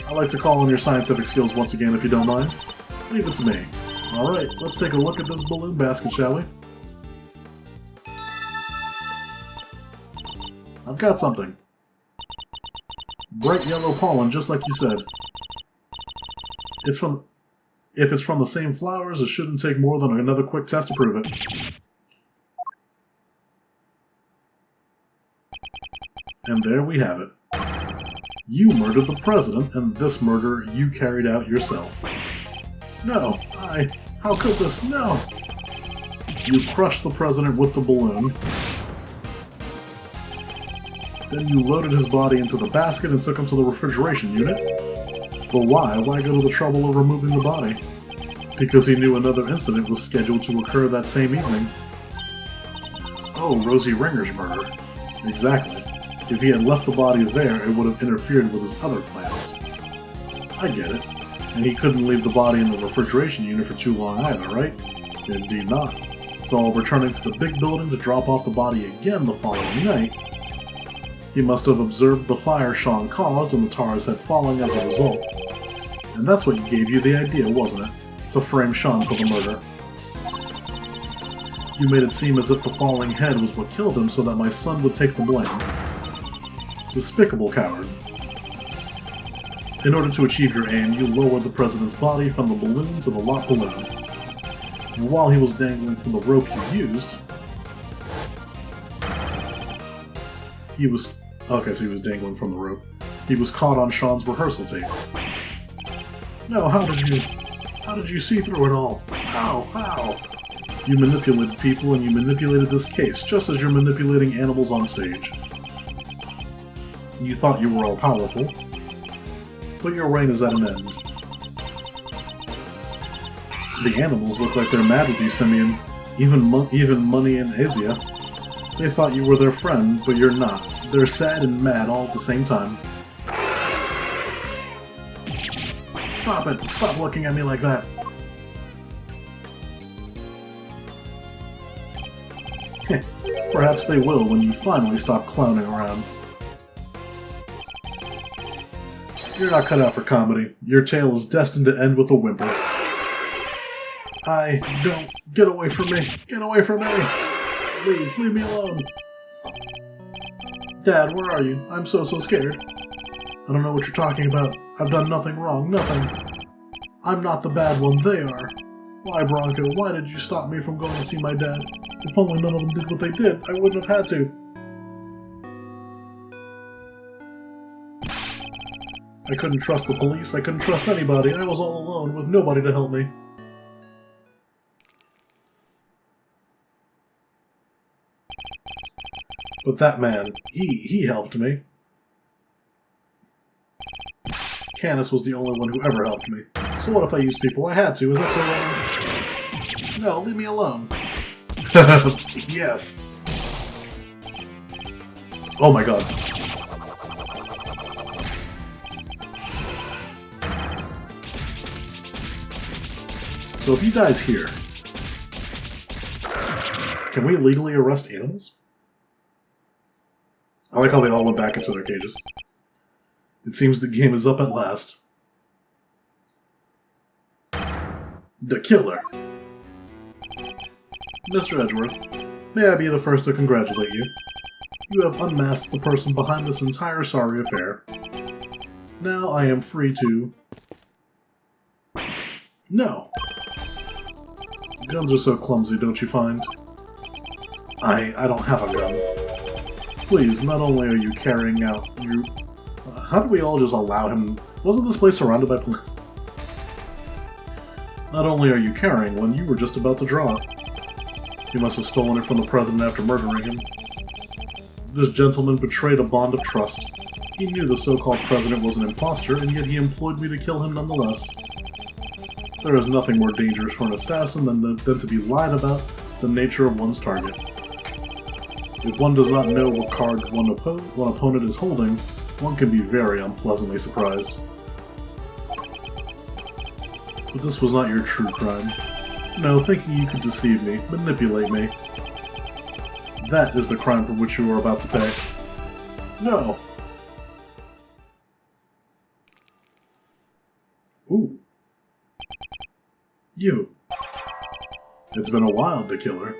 I'd like to call on your scientific skills once again if you don't mind. Leave it to me. Alright, let's take a look at this balloon basket, shall we? I've got something. Bright yellow pollen, just like you said. If it's from the same flowers, it shouldn't take more than another quick test to prove it. And there we have it. You murdered the president, and this murder you carried out yourself. No, how could this? No! You crushed the president with the balloon. Then you loaded his body into the basket and took him to the refrigeration unit. But why? Why go to the trouble of removing the body? Because he knew another incident was scheduled to occur that same evening. Oh, Rosie Ringer's murder. Exactly. If he had left the body there, it would have interfered with his other plans. I get it. And he couldn't leave the body in the refrigeration unit for too long either, right? Indeed not. So while returning to the big building to drop off the body again the following night, he must have observed the fire Sean caused and the tars had fallen as a result. And that's what gave you the idea, wasn't it? To frame Sean for the murder. You made it seem as if the falling head was what killed him so that my son would take the blame. Despicable coward. In order to achieve your aim, you lowered the president's body from the balloon to the locked balloon. And while he was dangling from the rope you used, he was dangling from the rope. He was caught on Sean's rehearsal tape. No, how did you see through it all? How? You manipulated people and you manipulated this case, just as you're manipulating animals on stage. You thought you were all powerful, but your reign is at an end. The animals look like they're mad with you, Simeon. Even Money and Asia. They thought you were their friend, but you're not. They're sad and mad all at the same time. Stop it! Stop looking at me like that! Perhaps they will when you finally stop clowning around. You're not cut out for comedy. Your tale is destined to end with a whimper. Don't. Get away from me! Get away from me! Leave me alone! Dad, where are you? I'm so scared. I don't know what you're talking about. I've done nothing wrong, nothing. I'm not the bad one, they are. Why, Bronco? Why did you stop me from going to see my dad? If only none of them did what they did, I wouldn't have had to. I couldn't trust the police, I couldn't trust anybody, I was all alone with nobody to help me. But that man, he helped me. Canis was the only one who ever helped me. So what if I used people? I had to, is that so wrong? No, leave me alone. Yes. Oh my god. So if he dies here, can we legally arrest animals? I like how they all went back into their cages. It seems the game is up at last. The killer. Mr. Edgeworth, may I be the first to congratulate you. You have unmasked the person behind this entire sorry affair. Now I am free to... No! Guns are so clumsy, don't you find? I don't have a gun. Please, not only are you carrying out your... how did we all just allow him... Wasn't this place surrounded by police? Not only are you carrying one, you were just about to draw it. You must have stolen it from the president after murdering him. This gentleman betrayed a bond of trust. He knew the so-called president was an imposter, and yet he employed me to kill him nonetheless. There is nothing more dangerous for an assassin than to be lied about the nature of one's target. If one does not know what card one opponent is holding, one can be very unpleasantly surprised. But this was not your true crime. No, thinking you could deceive me, manipulate me. That is the crime for which you are about to pay. No! Ooh. You. It's been a while, the killer.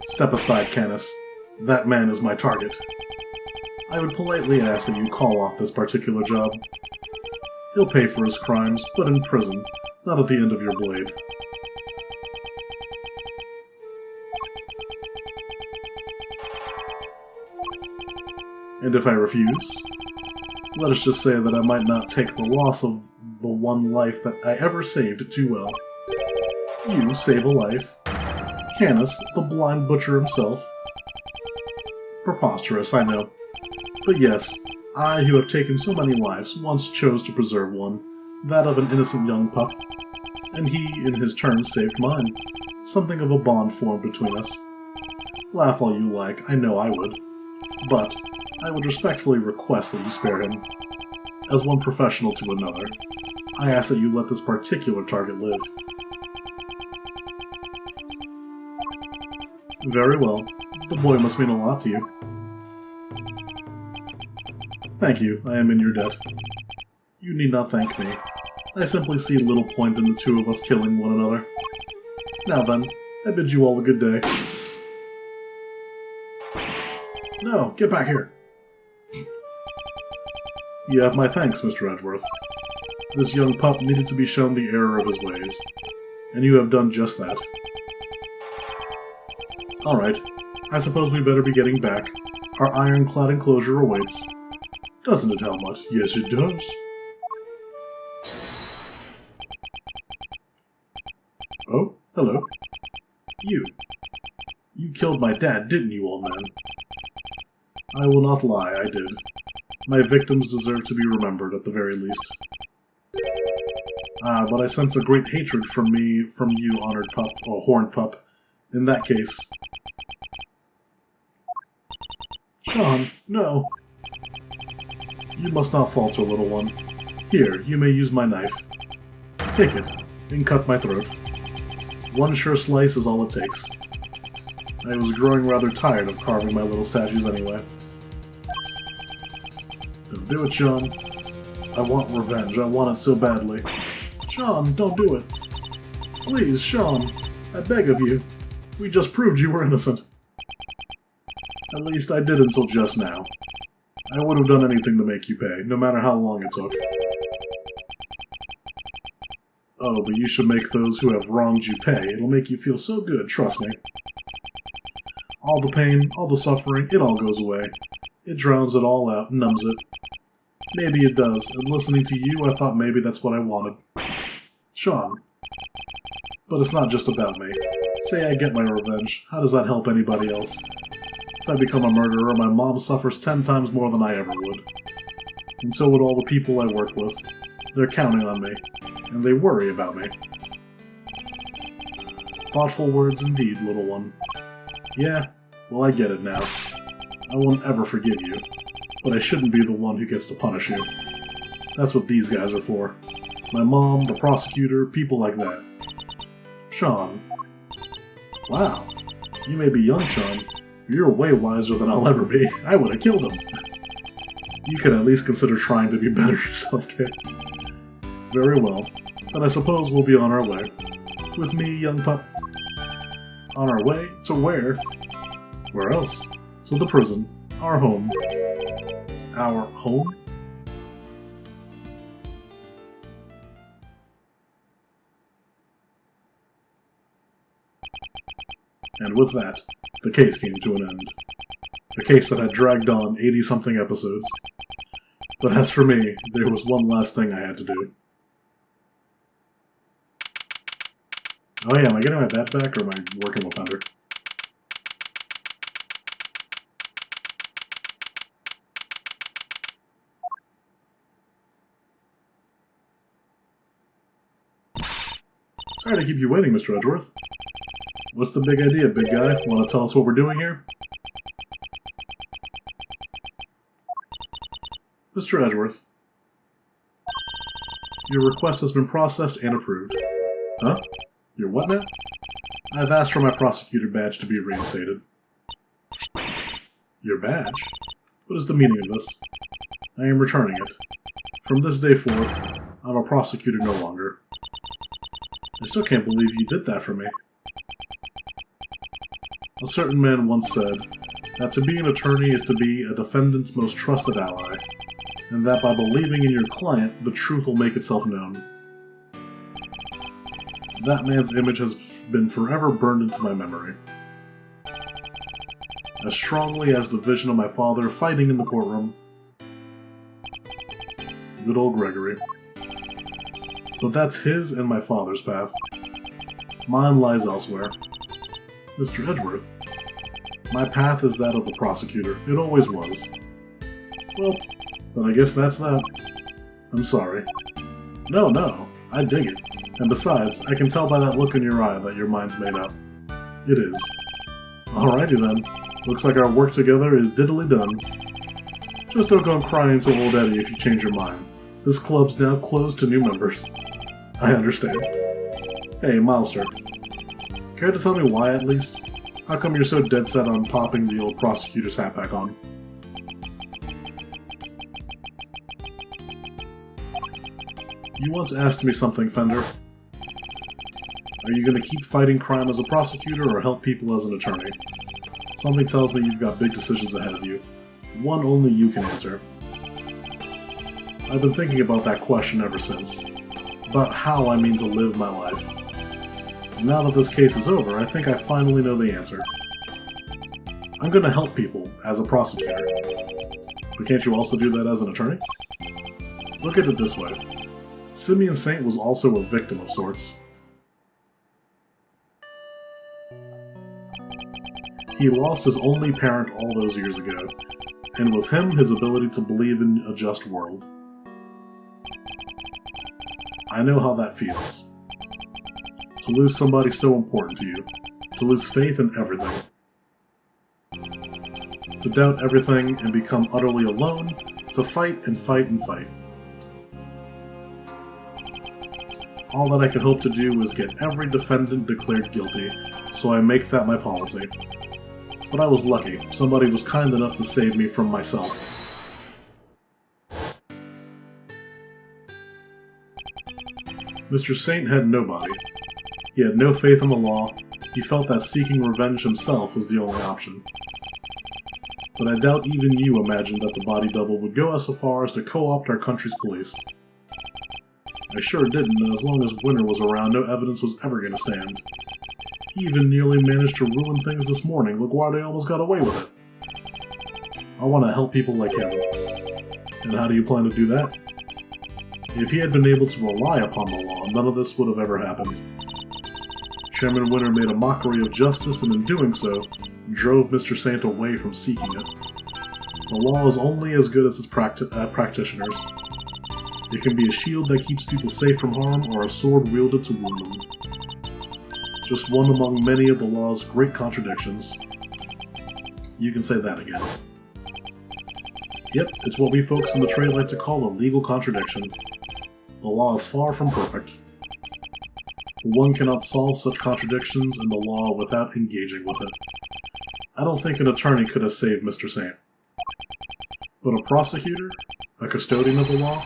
Step aside, Canis. That man is my target. I would politely ask that you call off this particular job. He'll pay for his crimes, but in prison, not at the end of your blade. And if I refuse? Let us just say that I might not take the loss of the one life that I ever saved too well. You save a life. Canis, the blind butcher himself. Preposterous, I know. But yes, I, who have taken so many lives, once chose to preserve one, that of an innocent young pup. And he, in his turn, saved mine. Something of a bond formed between us. Laugh all you like, I know I would. But I would respectfully request that you spare him. As one professional to another, I ask that you let this particular target live. Very well. The boy must mean a lot to you. Thank you, I am in your debt. You need not thank me. I simply see little point in the two of us killing one another. Now then, I bid you all a good day. No, get back here! You have my thanks, Mr. Edgeworth. This young pup needed to be shown the error of his ways, and you have done just that. Alright, I suppose we better be getting back. Our ironclad enclosure awaits. Doesn't it, Helmut? Yes, it does. Oh, hello. You. You killed my dad, didn't you, old man? I will not lie, I did. My victims deserve to be remembered, at the very least. Ah, but I sense a great hatred from you, honored pup, or horned pup. In that case... Sean, no! You must not falter, little one. Here, you may use my knife. Take it, and cut my throat. One sure slice is all it takes. I was growing rather tired of carving my little statues anyway. Don't do it, Sean. I want revenge. I want it so badly. Sean, don't do it. Please, Sean. I beg of you. We just proved you were innocent. At least I did until just now. I would have done anything to make you pay, no matter how long it took. Oh, but you should make those who have wronged you pay. It'll make you feel so good, trust me. All the pain, all the suffering, it all goes away. It drowns it all out, numbs it. Maybe it does, and listening to you, I thought maybe that's what I wanted. Sean. But it's not just about me. Say I get my revenge, how does that help anybody else? If I become a murderer, my mom suffers 10 times more than I ever would. And so would all the people I work with. They're counting on me, and they worry about me. Thoughtful words indeed, little one. Yeah, well I get it now. I won't ever forgive you, but I shouldn't be the one who gets to punish you. That's what these guys are for. My mom, the prosecutor, people like that. Sean. Wow, you may be young, Sean. You're way wiser than I'll ever be. I would have killed him. You could at least consider trying to be better yourself, kid. Very well. Then I suppose we'll be on our way. With me, young pup. On our way? To where? Where else? To the prison. Our home. Our home? And with that, the case came to an end. A case that had dragged on 80-something episodes. But as for me, there was one last thing I had to do. Oh yeah, am I getting my badge back, or am I working with Thunder? Sorry to keep you waiting, Mr. Edgeworth. What's the big idea, big guy? Want to tell us what we're doing here? Mr. Edgeworth. Your request has been processed and approved. Huh? Your what now? I've asked for my prosecutor badge to be reinstated. Your badge? What is the meaning of this? I am returning it. From this day forth, I'm a prosecutor no longer. I still can't believe you did that for me. A certain man once said that to be an attorney is to be a defendant's most trusted ally, and that by believing in your client, the truth will make itself known. That man's image has been forever burned into my memory. As strongly as the vision of my father fighting in the courtroom. Good old Gregory. But that's his and my father's path. Mine lies elsewhere. Mr. Edgeworth, my path is that of the prosecutor. It always was. Well, then I guess that's that. I'm sorry. No, I dig it. And besides, I can tell by that look in your eye that your mind's made up. It is. Alrighty then. Looks like our work together is diddly done. Just don't go crying to old Eddie if you change your mind. This club's now closed to new members. I understand. Hey, Milester. Care to tell me why, at least? How come you're so dead set on popping the old prosecutor's hat back on? You once asked me something, Fender. Are you going to keep fighting crime as a prosecutor or help people as an attorney? Something tells me you've got big decisions ahead of you. One only you can answer. I've been thinking about that question ever since. About how I mean to live my life. And now that this case is over, I think I finally know the answer. I'm going to help people as a prosecutor. But can't you also do that as an attorney? Look at it this way. Simeon Saint was also a victim of sorts. He lost his only parent all those years ago, and with him his ability to believe in a just world. I know how that feels. To lose somebody so important to you. To lose faith in everything. To doubt everything and become utterly alone. To fight and fight and fight. All that I can hope to do is get every defendant declared guilty, so I make that my policy. But I was lucky. Somebody was kind enough to save me from myself. Mr. Saint had nobody. He had no faith in the law. He felt that seeking revenge himself was the only option. But I doubt even you imagined that the body double would go as far as to co-opt our country's police. I sure didn't, and as long as Winter was around, no evidence was ever going to stand. He even nearly managed to ruin things this morning. Look why they almost got away with it. I want to help people like him. And how do you plan to do that? If he had been able to rely upon the law, none of this would have ever happened. Chairman Winter made a mockery of justice, and in doing so, drove Mr. Saint away from seeking it. The law is only as good as its practitioners. It can be a shield that keeps people safe from harm, or a sword wielded to wound them. Just one among many of the law's great contradictions. You can say that again. Yep, it's what we folks in the trade like to call a legal contradiction. The law is far from perfect. One cannot solve such contradictions in the law without engaging with it. I don't think an attorney could have saved Mr. Saint. But a prosecutor? A custodian of the law?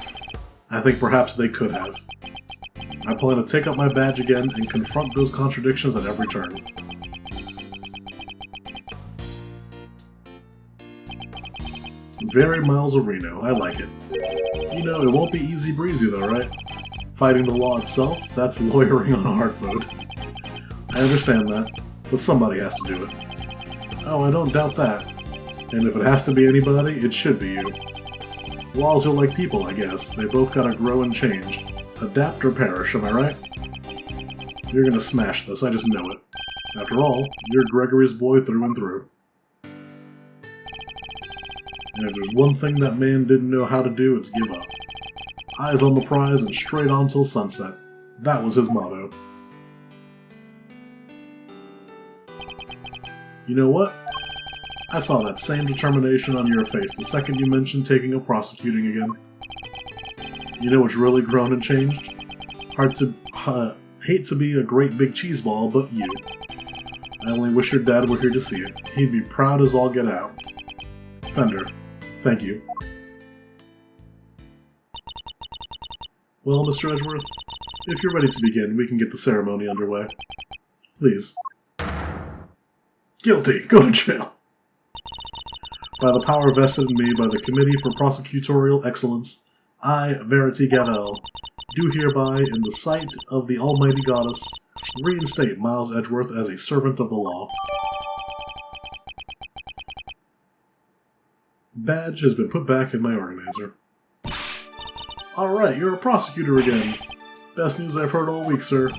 I think perhaps they could have. I plan to take up my badge again and confront those contradictions at every turn. Very Miles Areno, I like it. You know, it won't be easy breezy though, right? Fighting the law itself, that's lawyering on hard mode. I understand that, but somebody has to do it. Oh, I don't doubt that. And if it has to be anybody, it should be you. Laws are like people, I guess. They both gotta grow and change. Adapt or perish, am I right? You're gonna smash this, I just know it. After all, you're Gregory's boy through and through. And if there's one thing that man didn't know how to do, it's give up. Eyes on the prize and straight on till sunset. That was his motto. You know what? I saw that same determination on your face the second you mentioned taking up prosecuting again. You know what's really grown and changed? Hate to be a great big cheese ball, but you. I only wish your dad were here to see it. He'd be proud as all get out. Fender, thank you. Well, Mr. Edgeworth, If you're ready to begin, we can get the ceremony underway. Please. Guilty! Go to jail! By the power vested in me by the Committee for Prosecutorial Excellence, I, Verity Gavel, do hereby, in the sight of the Almighty Goddess, reinstate Miles Edgeworth as a servant of the law. Badge has been put back in my organizer. Alright, you're a prosecutor again. Best news I've heard all week, sir.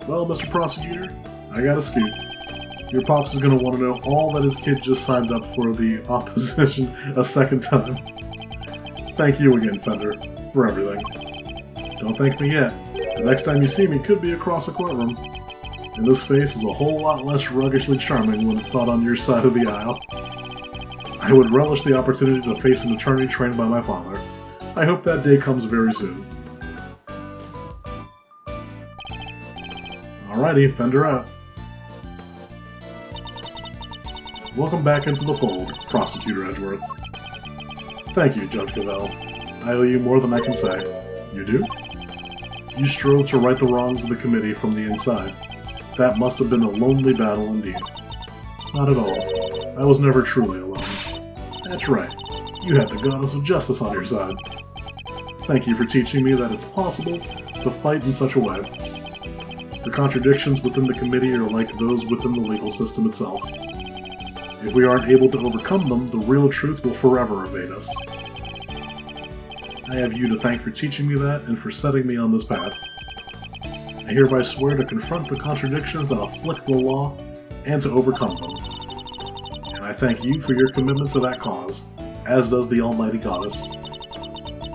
Well, Mr. Prosecutor, I got a scoop. Your pops is going to want to know all that his kid just signed up for the opposition a second time. Thank you again, Fender, for everything. Don't thank me yet. The next time you see me could be across a courtroom. And this face is a whole lot less ruggishly charming when it's not on your side of the aisle. I would relish the opportunity to face an attorney trained by my father. I hope that day comes very soon. Alrighty, Fender out. Welcome back into the fold, Prosecutor Edgeworth. Thank you, Judge Gavel. I owe you more than I can say. You do? You strove to right the wrongs of the committee from the inside. That must have been a lonely battle indeed. Not at all. I was never truly alone. That's right. You had the goddess of justice on your side. Thank you for teaching me that it's possible to fight in such a way. The contradictions within the committee are like those within the legal system itself. If we aren't able to overcome them, the real truth will forever evade us. I have you to thank for teaching me that and for setting me on this path. I hereby swear to confront the contradictions that afflict the law and to overcome them. And I thank you for your commitment to that cause, as does the Almighty Goddess.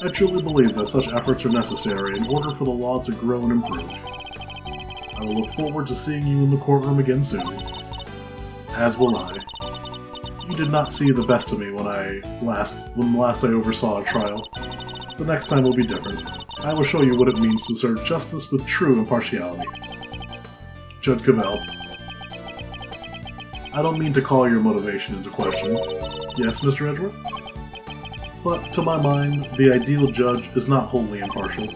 I truly believe that such efforts are necessary in order for the law to grow and improve. I will look forward to seeing you in the courtroom again soon. As will I. You did not see the best of me when last I oversaw a trial. The next time will be different. I will show you what it means to serve justice with true impartiality. Judge Gavel. I don't mean to call your motivation into question. Yes, Mr. Edgeworth? But, to my mind, the ideal judge is not wholly impartial.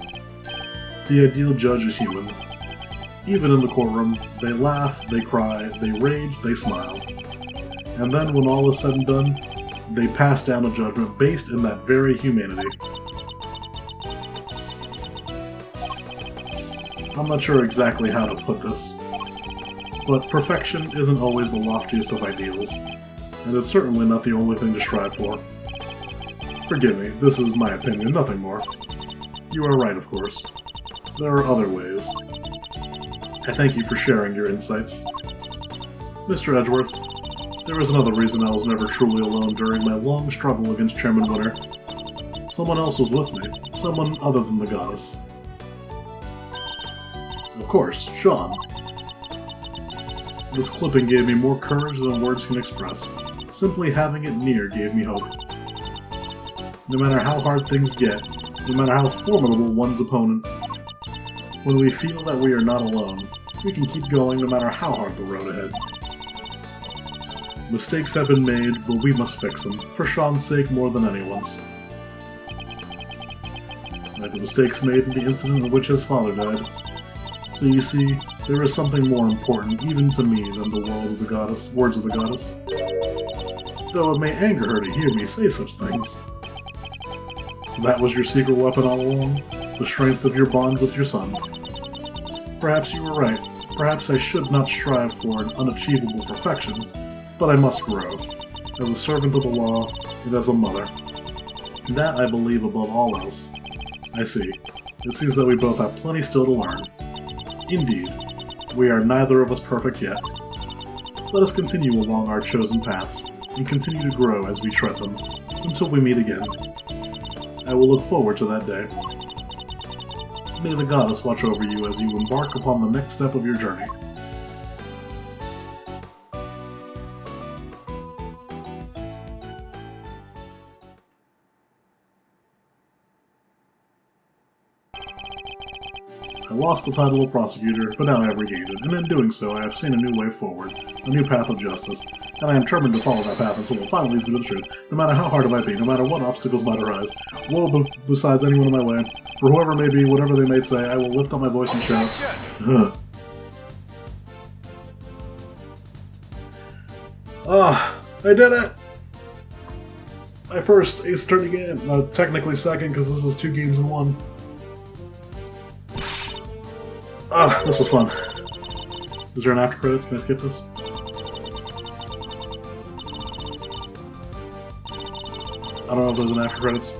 The ideal judge is human. Even in the courtroom, they laugh, they cry, they rage, they smile. And then, when all is said and done, they pass down a judgment based in that very humanity. I'm not sure exactly how to put this, but perfection isn't always the loftiest of ideals, and it's certainly not the only thing to strive for. Forgive me, this is my opinion, nothing more. You are right, of course. There are other ways. I thank you for sharing your insights. Mr. Edgeworth, there is another reason I was never truly alone during my long struggle against Chairman Winter. Someone else was with me, someone other than the goddess. Of course, Sean. This clipping gave me more courage than words can express. Simply having it near gave me hope. No matter how hard things get, no matter how formidable one's opponent, when we feel that we are not alone, we can keep going no matter how hard the road ahead. Mistakes have been made, but we must fix them, for Sean's sake more than anyone's. Like the mistakes made in the incident in which his father died. So you see, there is something more important even to me than the words of the goddess. Though it may anger her to hear me say such things. So that was your secret weapon all along? The strength of your bond with your son? Perhaps you were right. Perhaps I should not strive for an unachievable perfection, but I must grow, as a servant of the law and as a mother. That I believe above all else. I see. It seems that we both have plenty still to learn. Indeed, we are neither of us perfect yet. Let us continue along our chosen paths, and continue to grow as we tread them, until we meet again. I will look forward to that day. May the goddess watch over you as you embark upon the next step of your journey. I lost the title of prosecutor, but now I have regained it, and in doing so I have seen a new way forward, a new path of justice, and I am determined to follow that path until it finally leads me to the truth, no matter how hard it might be, no matter what obstacles might arise. Woe besides anyone in my way. For whoever may be, whatever they may say, I will lift up my voice and shout. I did it! My first Ace Attorney game. Technically second, because this is 2 games in 1. This was fun. Is there an after credits? Can I skip this? I don't know if there's an after credits,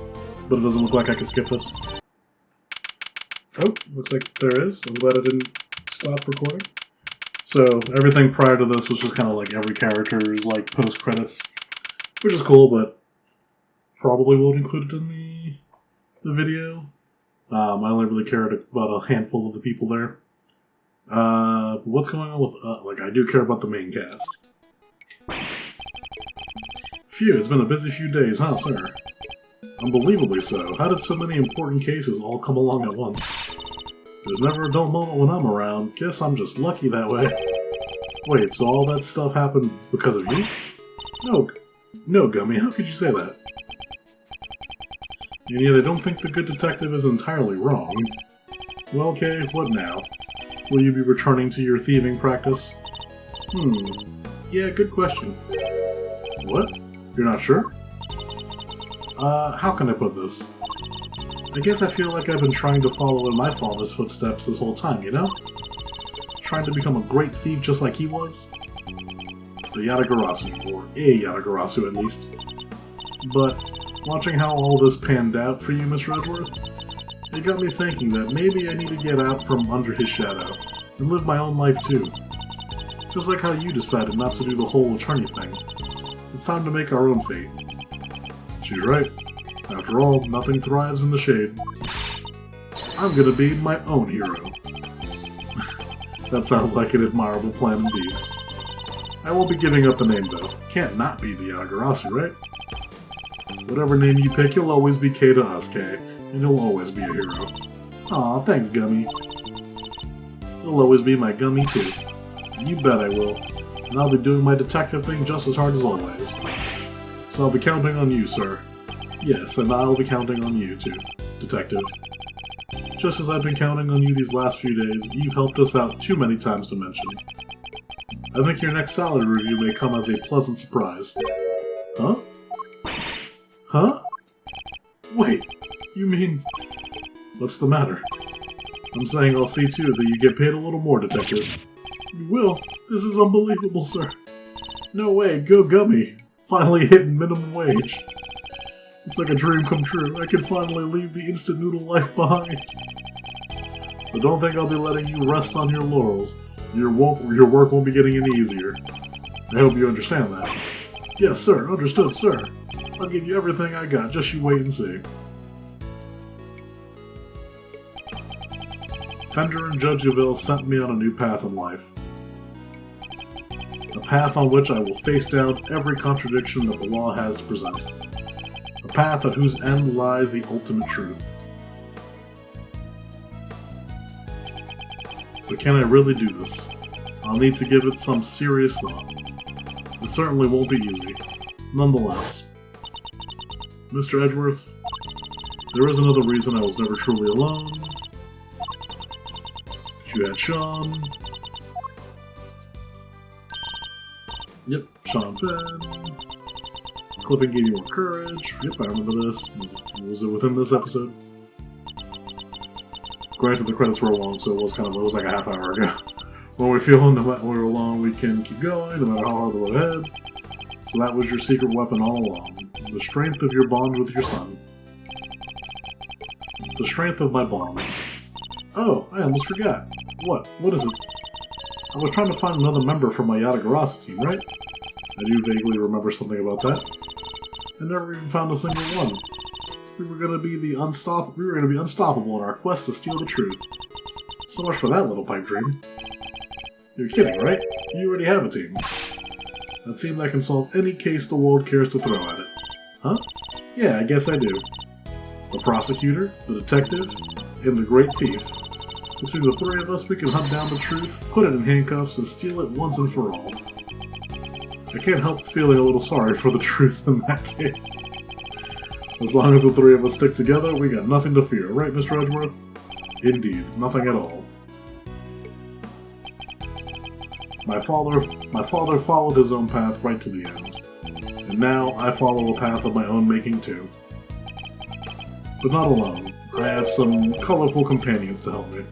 but it doesn't look like I can skip this. Oh, looks like there is. I'm glad I didn't stop recording. So, everything prior to this was just kind of like every character's like post-credits, which is cool, but probably won't include it in the video. I only really cared about a handful of the people there. What's going on with, I do care about the main cast. Phew, it's been a busy few days, huh, sir? Unbelievably so. How did so many important cases all come along at once? There's never a dull moment when I'm around. Guess I'm just lucky that way. Wait, so all that stuff happened because of you? No, Gummy, how could you say that? And yet I don't think the good detective is entirely wrong. Well, okay, what now? Will you be returning to your thieving practice? Yeah, good question. What? You're not sure? How can I put this? I guess I feel like I've been trying to follow in my father's footsteps this whole time, you know? Trying to become a great thief just like he was? The Yatagarasu, or a Yatagarasu at least. But watching how all this panned out for you, Mr. Edgeworth, it got me thinking that maybe I need to get out from under his shadow and live my own life too. Just like how you decided not to do the whole attorney thing. It's time to make our own fate. She's right. After all, nothing thrives in the shade. I'm gonna be my own hero. That sounds like an admirable plan indeed. I won't be giving up the name though. Can't not be the Yatagarasu, right? Whatever name you pick, you'll always be K to us, K. And you'll always be a hero. Aw, thanks, Gummy. You'll always be my Gummy too. You bet I will. And I'll be doing my detective thing just as hard as always. So I'll be counting on you, sir. Yes, and I'll be counting on you too, detective. Just as I've been counting on you these last few days, you've helped us out too many times to mention. I think your next salary review may come as a pleasant surprise. Huh? Huh? Wait, you mean... What's the matter? I'm saying I'll see to it that you get paid a little more, detective. You will? This is unbelievable, sir. No way, go Gummy. Finally hitting minimum wage. It's like a dream come true. I can finally leave the instant noodle life behind. But don't think I'll be letting you rest on your laurels. Your work won't be getting any easier. I hope you understand that. Yes, sir. Understood, sir. I'll give you everything I got. Just you wait and see. Fender and Judge Yaville sent me on a new path in life. A path on which I will face down every contradiction that the law has to present. A path at whose end lies the ultimate truth. But can I really do this? I'll need to give it some serious thought. It certainly won't be easy. Nonetheless, Mr. Edgeworth, there is another reason I was never truly alone. You had Sean. Yep, Sean Fenn. Clipping gave you more courage. Yep, I remember this. Was it within this episode? Granted, the credits were long, so it was like a half hour ago. When we feel no matter we're alone, we can keep going, no matter how hard the road ahead. So that was your secret weapon all along. The strength of your bond with your son. The strength of my bonds. Oh, I almost forgot. What? What is it? I was trying to find another member for my Yatagarasu team, right? I do vaguely remember something about that. I never even found a single one. We were gonna be unstoppable in our quest to steal the truth. So much for that little pipe dream. You're kidding, right? You already have a team. A team that can solve any case the world cares to throw at it. Huh? Yeah, I guess I do. The prosecutor, the detective, and the great thief. Between the three of us, we can hunt down the truth, put it in handcuffs, and steal it once and for all. I can't help feeling a little sorry for the truth in that case. As long as the three of us stick together, we got nothing to fear, right, Mr. Edgeworth? Indeed, nothing at all. My father followed his own path right to the end. And now I follow a path of my own making too. But not alone. I have some colorful companions to help me.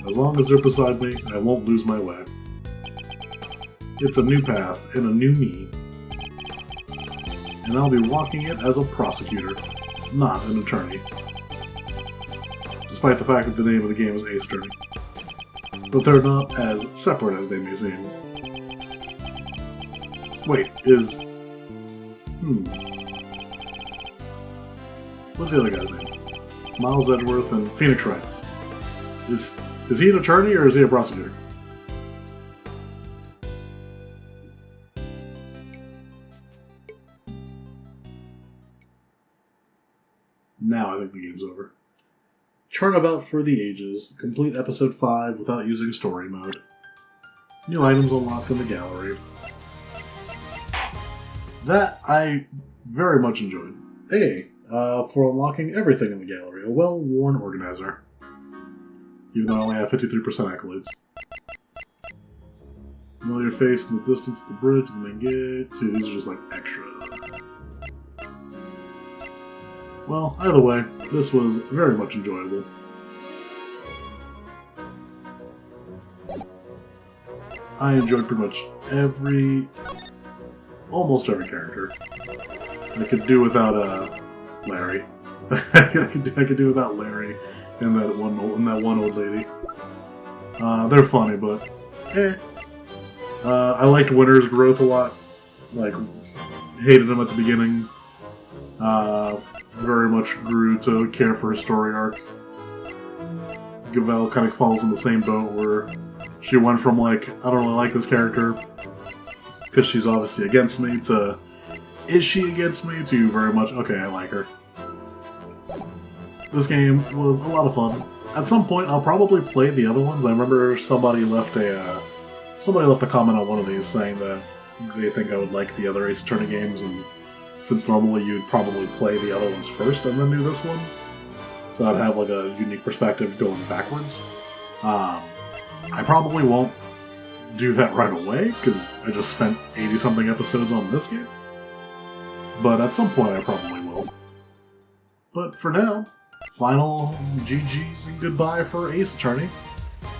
As long as they're beside me, I won't lose my way. It's a new path and a new me. And I'll be walking it as a prosecutor, not an attorney. Despite the fact that the name of the game is Ace Attorney. But they're not as separate as they may seem. Wait, what's the other guy's name? Miles Edgeworth and Phoenix Wright. Is he an attorney or is he a prosecutor? Now I think the game's over. Turnabout for the Ages. Complete episode 5 without using story mode. New items unlocked in the gallery. That I very much enjoyed. A, for unlocking everything in the gallery. A well-worn organizer. Even though I only have 53% accolades. Familiar face in the distance at the bridge, the main gate. See, these are just like extra. Well, either way, this was very much enjoyable. I enjoyed pretty much almost every character. I could do without Larry. I could do without Larry and that one old lady. They're funny, but I liked Winter's growth a lot. Like, hated him at the beginning. Very much grew to care for his story arc. Gavel kind of falls in the same boat where she went from like, I don't really like this character because she's obviously against me to, is she against me, to very much, okay, I like her. This game was a lot of fun. At some point, I'll probably play the other ones. I remember somebody left a comment on one of these saying that they think I would like the other Ace Attorney games, and since normally you'd probably play the other ones first and then do this one, so I'd have like a unique perspective going backwards. I probably won't do that right away, because I just spent 80-something episodes on this game. But at some point I probably will. But for now, final GG's and goodbye for Ace Attorney.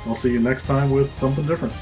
I'll see you next time with something different.